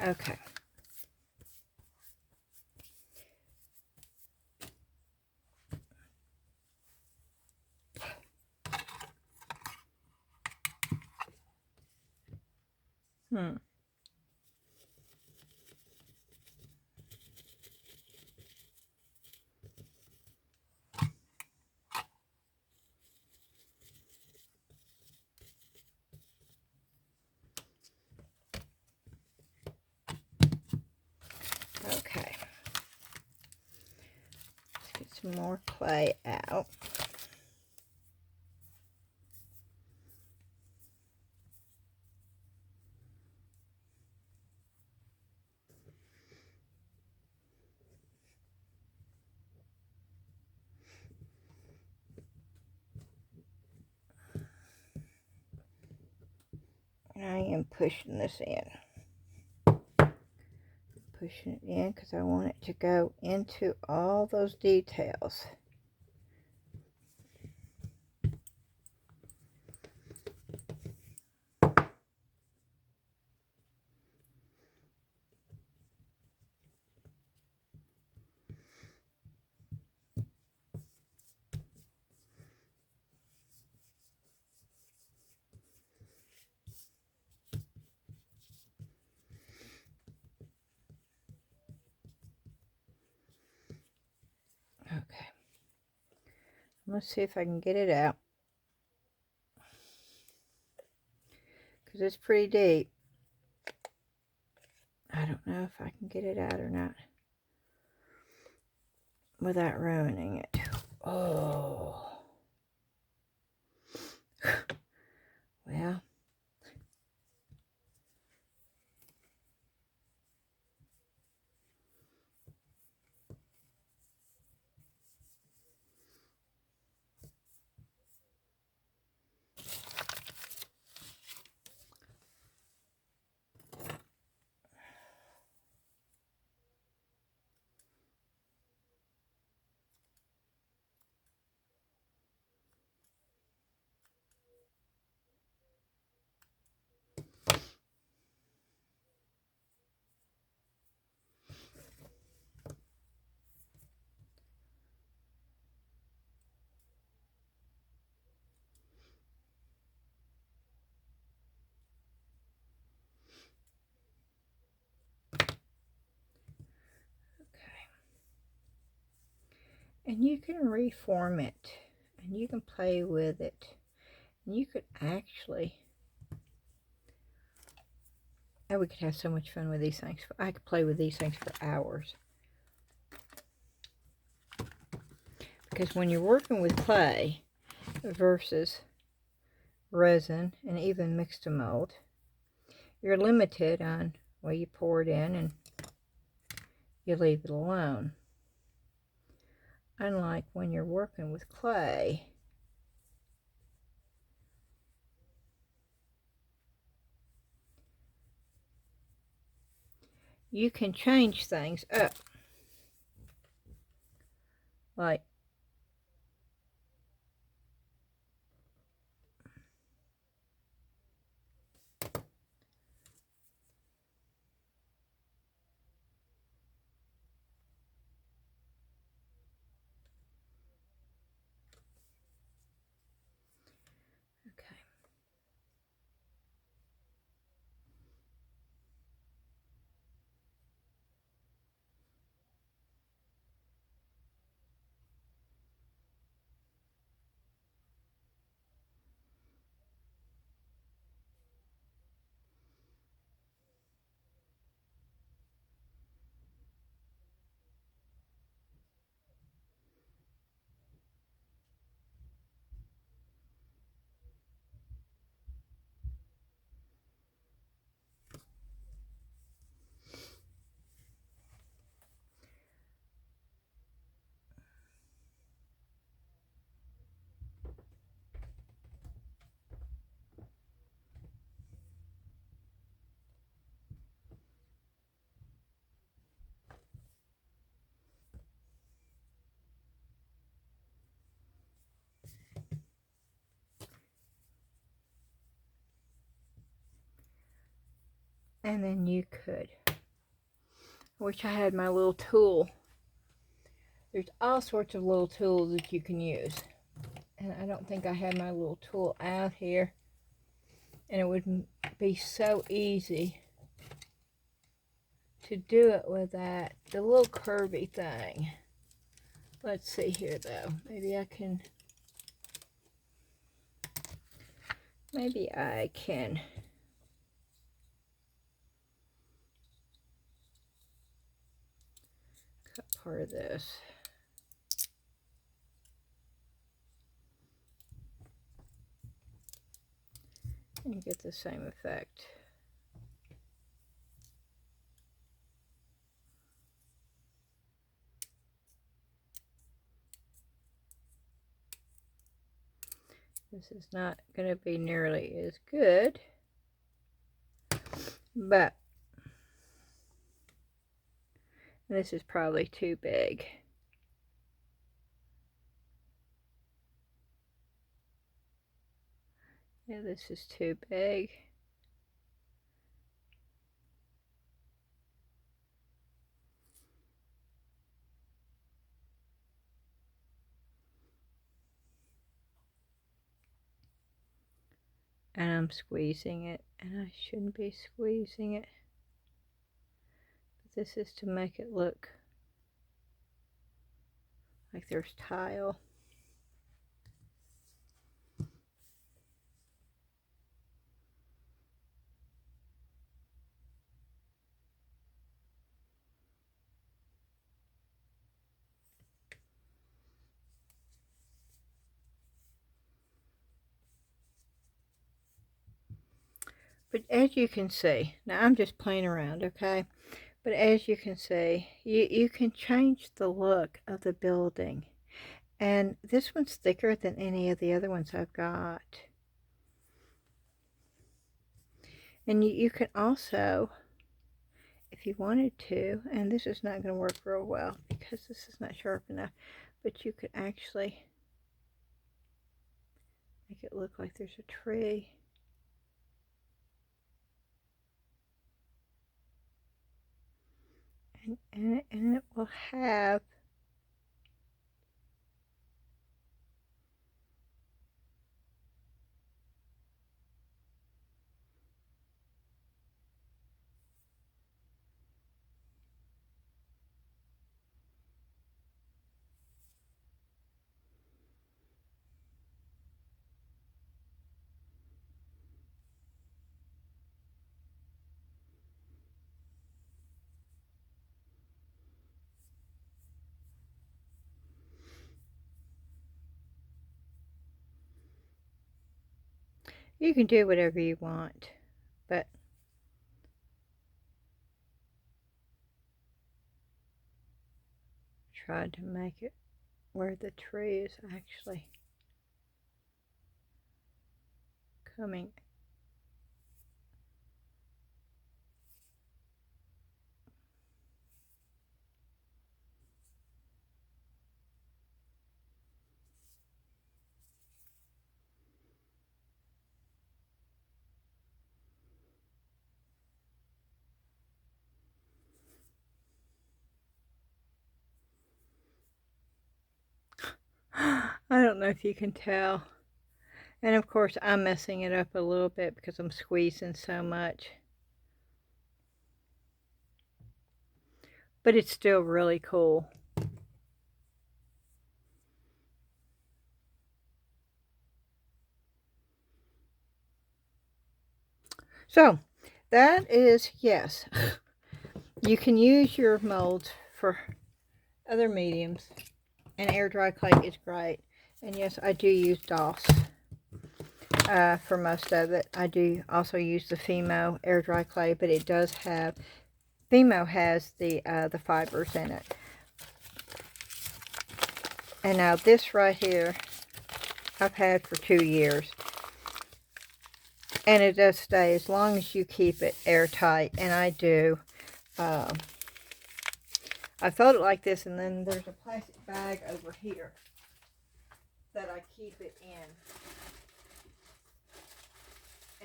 Okay. Okay. Let's get some more clay out. I am pushing this in. Pushing it in because I want it to go into all those details. Okay. Let's see if I can get it out. Because it's pretty deep. I don't know if I can get it out or not without ruining it. Oh. Well. And you can reform it, and you can play with it, and you could actually, oh, we could have so much fun with these things. I could play with these things for hours. because when you're working with clay versus resin and even mixed to mold, you're limited on, well, you pour it in and you leave it alone. Unlike when you're working with clay, you can change things up. Like, okay. And then you could, I wish I had my little tool. There's all sorts of little tools that you can use. And I don't think I have my little tool out here. And it would be so easy to do it with that, the little curvy thing. Let's see here though. Maybe I can cut part of this. And you get the same effect. This is not going to be nearly as good, but this is probably too big. Yeah, this is too big. And I'm squeezing it, and I shouldn't be squeezing it. But this is to make it look like there's tile. But as you can see, now I'm just playing around, okay? But as you can see, you can change the look of the building. And this one's thicker than any of the other ones I've got. And you can also, if you wanted to, and this is not going to work real well because this is not sharp enough, but you could actually make it look like there's a tree. And it will have You can do whatever you want, but try to make it where the tree is actually coming. I don't know if you can tell. And of course, I'm messing it up a little bit because I'm squeezing so much. But it's still really cool. So, that is, yes, you can use your molds for other mediums. And air dry clay is great. And yes, I do use DOS for most of it. I do also use the TEMU air dry clay, but it does have, TEMU has the fibers in it. And now this right here, I've had for 2 years. And it does stay as long as you keep it airtight. And I do. I fold it like this, and then there's a plastic bag over here that I keep it in.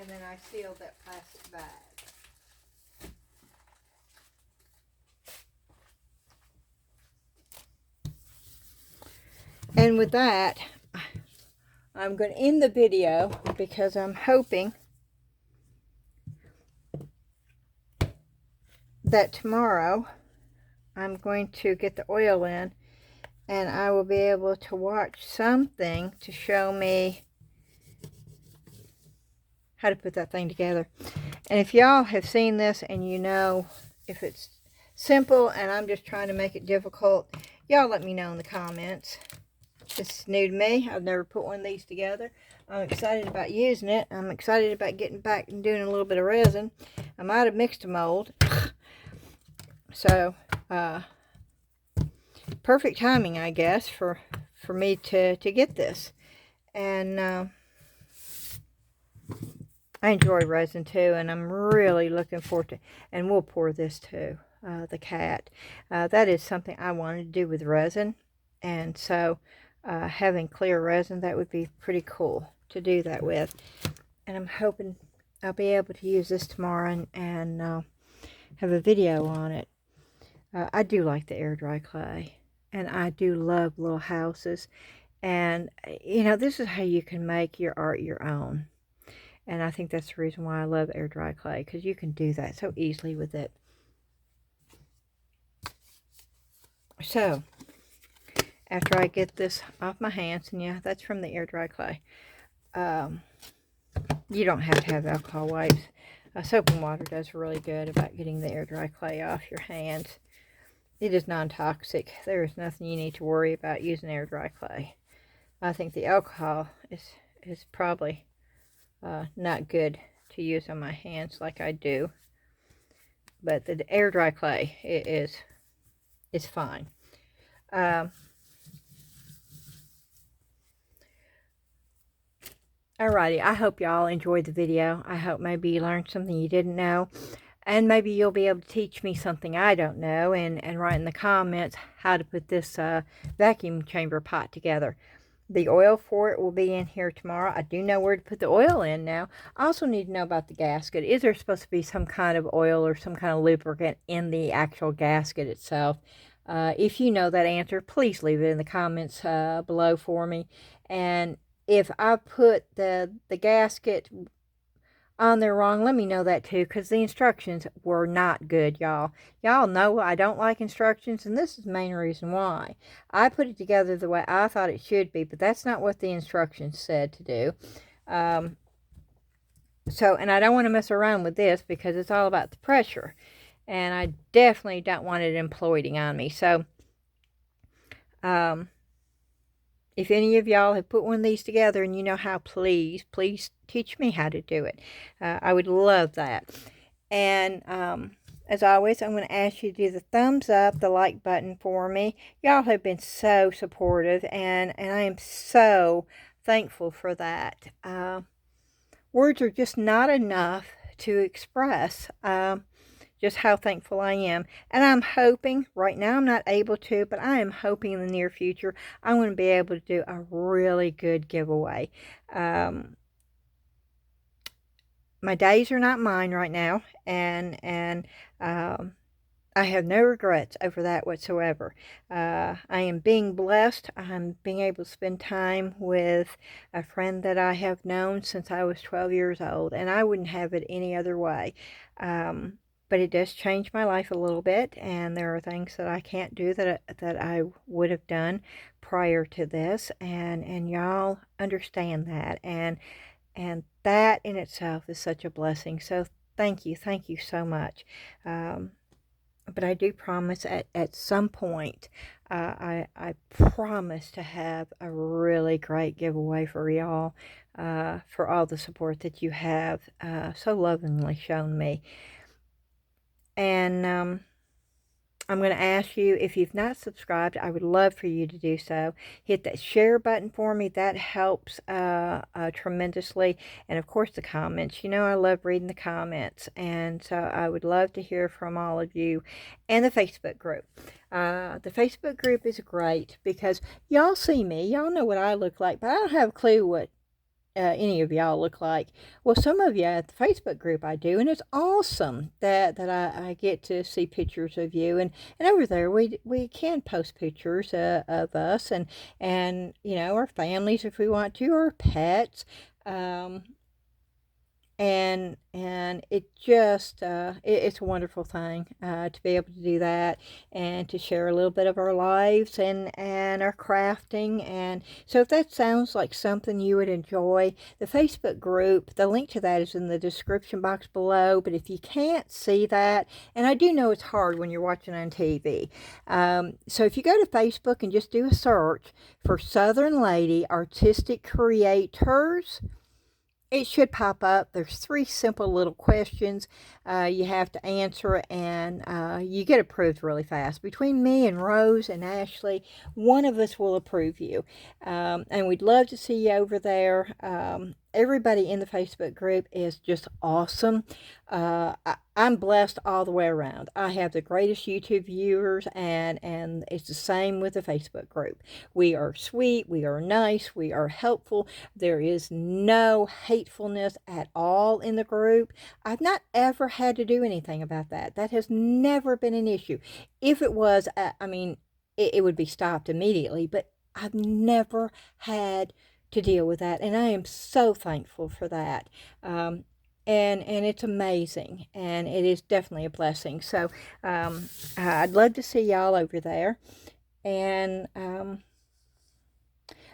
And then I seal that plastic bag. And with that, I'm going to end the video because I'm hoping that tomorrow I'm going to get the oil in and I will be able to watch something to show me how to put that thing together. And if y'all have seen this and you know if it's simple and I'm just trying to make it difficult, y'all let me know in the comments. This is new to me. I've never put one of these together. I'm excited about using it. I'm excited about getting back and doing a little bit of resin. I might have mixed a mold. So, perfect timing, I guess, for me to get this. And I enjoy resin too, and I'm really looking forward to, and we'll pour this too, the cat. That is something I wanted to do with resin, and so having clear resin, that would be pretty cool to do that with. And I'm hoping I'll be able to use this tomorrow and have a video on it. I do like the air dry clay, and I do love little houses. And you know, this is how you can make your art your own. And I think that's the reason why I love air dry clay, because you can do that so easily with it. So, after I get this off my hands, and yeah, that's from the air dry clay. You don't have to have alcohol wipes. Soap and water does really good about getting the air dry clay off your hands. It is non-toxic. There is nothing you need to worry about using air dry clay. I think the alcohol is probably not good to use on my hands like I do. But the air dry clay is fine. Alrighty, I hope y'all enjoyed the video. I hope maybe you learned something you didn't know. And maybe you'll be able to teach me something I don't know and write in the comments how to put this vacuum chamber pot together. The oil for it will be in here tomorrow. I do know where to put the oil in now. I also need to know about the gasket. Is there supposed to be some kind of oil or some kind of lubricant in the actual gasket itself? If you know that answer, please leave it in the comments below for me. And if I put the gasket on there wrong, let me know that too, because the instructions were not good, y'all. Y'all know I don't like instructions, and this is the main reason why. I put it together the way I thought it should be, but that's not what the instructions said to do. So, and I don't want to mess around with this because it's all about the pressure, and I definitely don't want it imploding on me. So, if any of y'all have put one of these together and you know how, please teach me how to do it. I would love that. And as always, I'm going to ask you to do the thumbs up, the like button for me. Y'all have been so supportive, and I am so thankful for that. Words are just not enough to express just how thankful I am. And I'm hoping, right now I'm not able to, but I am hoping in the near future I'm going to be able to do a really good giveaway. My days are not mine right now, and I have no regrets over that whatsoever. I am being blessed. I'm being able to spend time with a friend that I have known since I was 12 years old, and I wouldn't have it any other way. But it does change my life a little bit, and there are things that I can't do that I would have done prior to this, and y'all understand that, and that in itself is such a blessing. So thank you so much. But I do promise at some point, I promise to have a really great giveaway for y'all, for all the support that you have so lovingly shown me. And I'm going to ask you, if you've not subscribed, I would love for you to do so. Hit that share button for me. That helps tremendously. And of course, the comments. You know, I love reading the comments. And so I would love to hear from all of you. And the Facebook group. The Facebook group is great because y'all see me. Y'all know what I look like, but I don't have a clue what any of y'all look like. Well, some of you at the Facebook group I do, and it's awesome that I get to see pictures of you, and over there we can post pictures of us and you know, our families if we want to, or pets. And it just it's a wonderful thing to be able to do that and to share a little bit of our lives and our crafting. And so if that sounds like something you would enjoy, the Facebook group, the link to that is in the description box below. But if you can't see that, and I do know it's hard when you're watching on TV, so if you go to Facebook and just do a search for Southern Lady Artistic Creators, it should pop up. There's 3 simple little questions you have to answer, and you get approved really fast. Between me and Rose and Ashley, one of us will approve you. And we'd love to see you over there. Everybody in the Facebook group is just awesome. I'm blessed all the way around. I have the greatest YouTube viewers, and it's the same with the Facebook group. We are sweet, we are nice, we are helpful. There is no hatefulness at all in the group. I've not ever had to do anything about that. That has never been an issue. If it was, I mean, it would be stopped immediately, but I've never had to deal with that, and I am so thankful for that. And it's amazing, and it is definitely a blessing. So I'd love to see y'all over there. And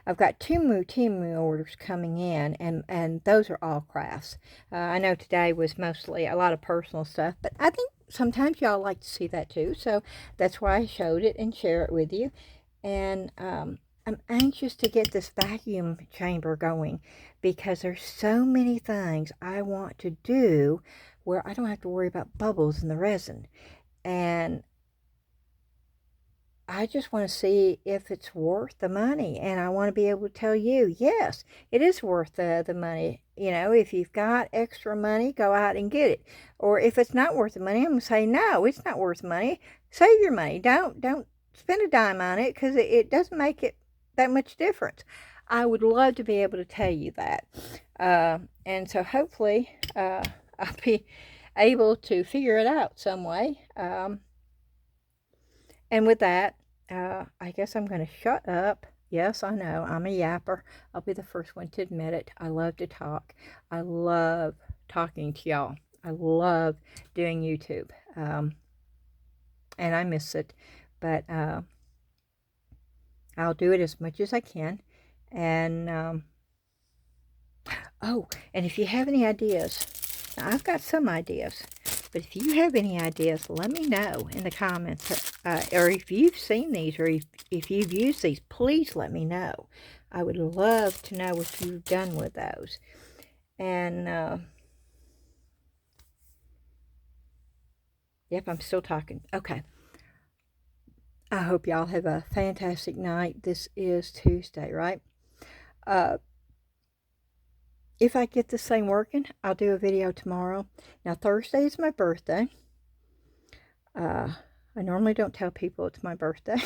I've got TEMU orders coming in, and those are all crafts. I know today was mostly a lot of personal stuff, but I think sometimes y'all like to see that too, so that's why I showed it and share it with you. And I'm anxious to get this vacuum chamber going because there's so many things I want to do where I don't have to worry about bubbles in the resin. And I just want to see if it's worth the money, and I want to be able to tell you, yes, it is worth the money. You know, if you've got extra money, go out and get it. Or if it's not worth the money, I'm going to say, no, it's not worth money. Save your money. Don't spend a dime on it, because it doesn't make it that much difference. I would love to be able to tell you that. And so hopefully I'll be able to figure it out some way. And with that, I guess I'm going to shut up. Yes, I know, I'm a yapper. I'll be the first one to admit it. I love to talk. I love talking to y'all. I love doing YouTube. And I miss it. But I'll do it as much as I can. And, oh, and if you have any ideas, now I've got some ideas. But if you have any ideas, let me know in the comments. Or if you've seen these, or if you've used these, please let me know. I would love to know what you've done with those. And, yep, I'm still talking. Okay. I hope y'all have a fantastic night. This is Tuesday, right? If I get this thing working, I'll do a video tomorrow. Now, Thursday is my birthday. I normally don't tell people it's my birthday.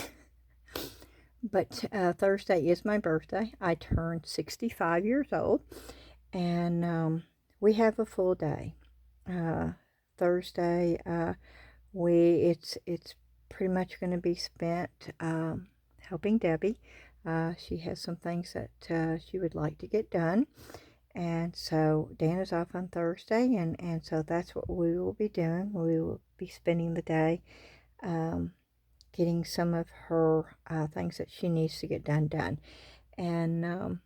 But Thursday is my birthday. I turned 65 years old. And we have a full day. Thursday, it's pretty much going to be spent helping Debbie. She has some things that she would like to get done. And so Dan is off on Thursday, and so that's what we will be doing. We will be spending the day getting some of her things that she needs to get done. And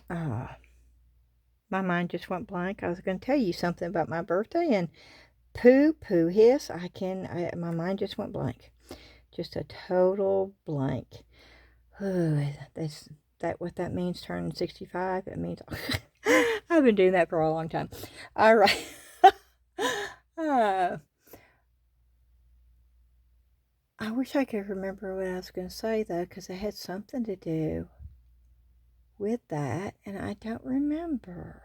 my mind just went blank. I was going to tell you something about my birthday, and poo hiss, my mind just went blank. Just a total blank. That's what that means, turning 65. It means I've been doing that for a long time. All right. I wish I could remember what I was going to say, though, because it had something to do with that, and I don't remember.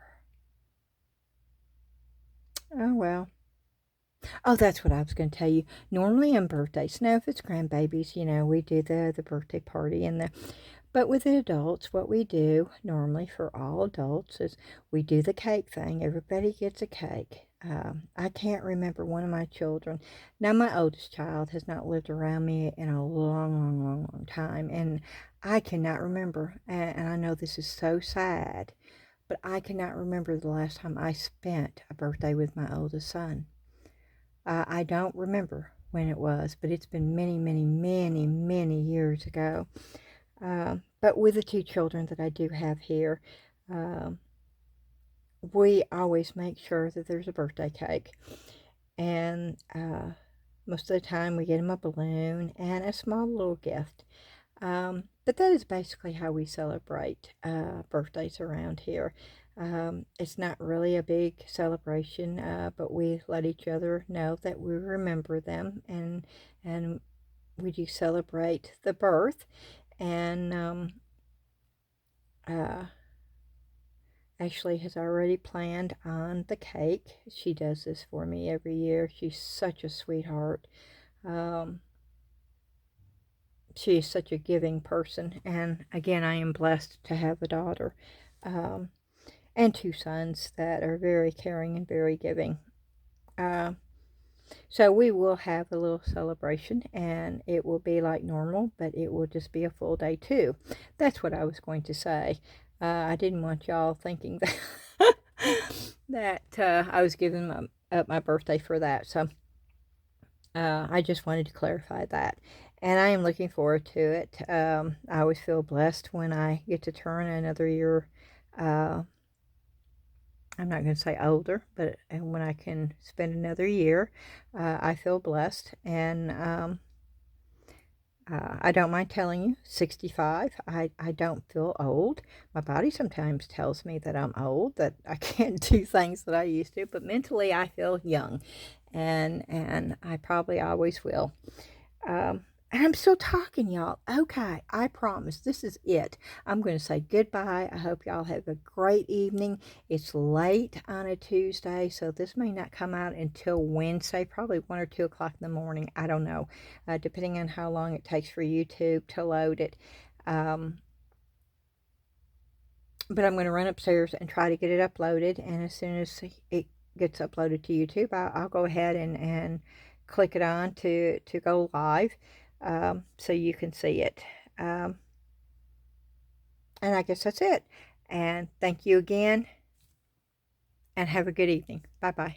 Oh, well. Oh, that's what I was going to tell you. Normally on birthdays, now if it's grandbabies, we do the birthday party but with the adults, what we do normally for all adults is we do the cake thing. Everybody gets a cake. I can't remember one of my children. Now, my oldest child has not lived around me in a long time, and I cannot remember. And I know this is so sad, but I cannot remember the last time I spent a birthday with my oldest son. I don't remember when it was, but it's been many years ago. But with the two children that I do have here, we always make sure that there's a birthday cake. And most of the time we get them a balloon and a small little gift. But that is basically how we celebrate birthdays around here. It's not really a big celebration, but we let each other know that we remember them, and we do celebrate the birth. And Ashley has already planned on the cake. She does this for me every year. She's such a sweetheart. She is such a giving person, and again, I am blessed to have a daughter and two sons that are very caring and very giving. So we will have a little celebration, and it will be like normal, but it will just be a full day too. That's what I was going to say. I didn't want y'all thinking that I was giving up my birthday for that. So I just wanted to clarify that. And I am looking forward to it. I always feel blessed when I get to turn another year. I'm not going to say older, but when I can spend another year, I feel blessed. And I don't mind telling you, 65, I don't feel old. My body sometimes tells me that I'm old, that I can't do things that I used to, but mentally I feel young. And I probably always will. And I'm still talking, y'all. Okay, I promise. This is it. I'm going to say goodbye. I hope y'all have a great evening. It's late on a Tuesday, so this may not come out until Wednesday, probably 1 or 2 o'clock in the morning. I don't know, depending on how long it takes for YouTube to load it. But I'm going to run upstairs and try to get it uploaded, and as soon as it gets uploaded to YouTube, I'll go ahead and click it on to go live. So you can see it. And I guess that's it. And thank you again, and have a good evening. Bye-bye.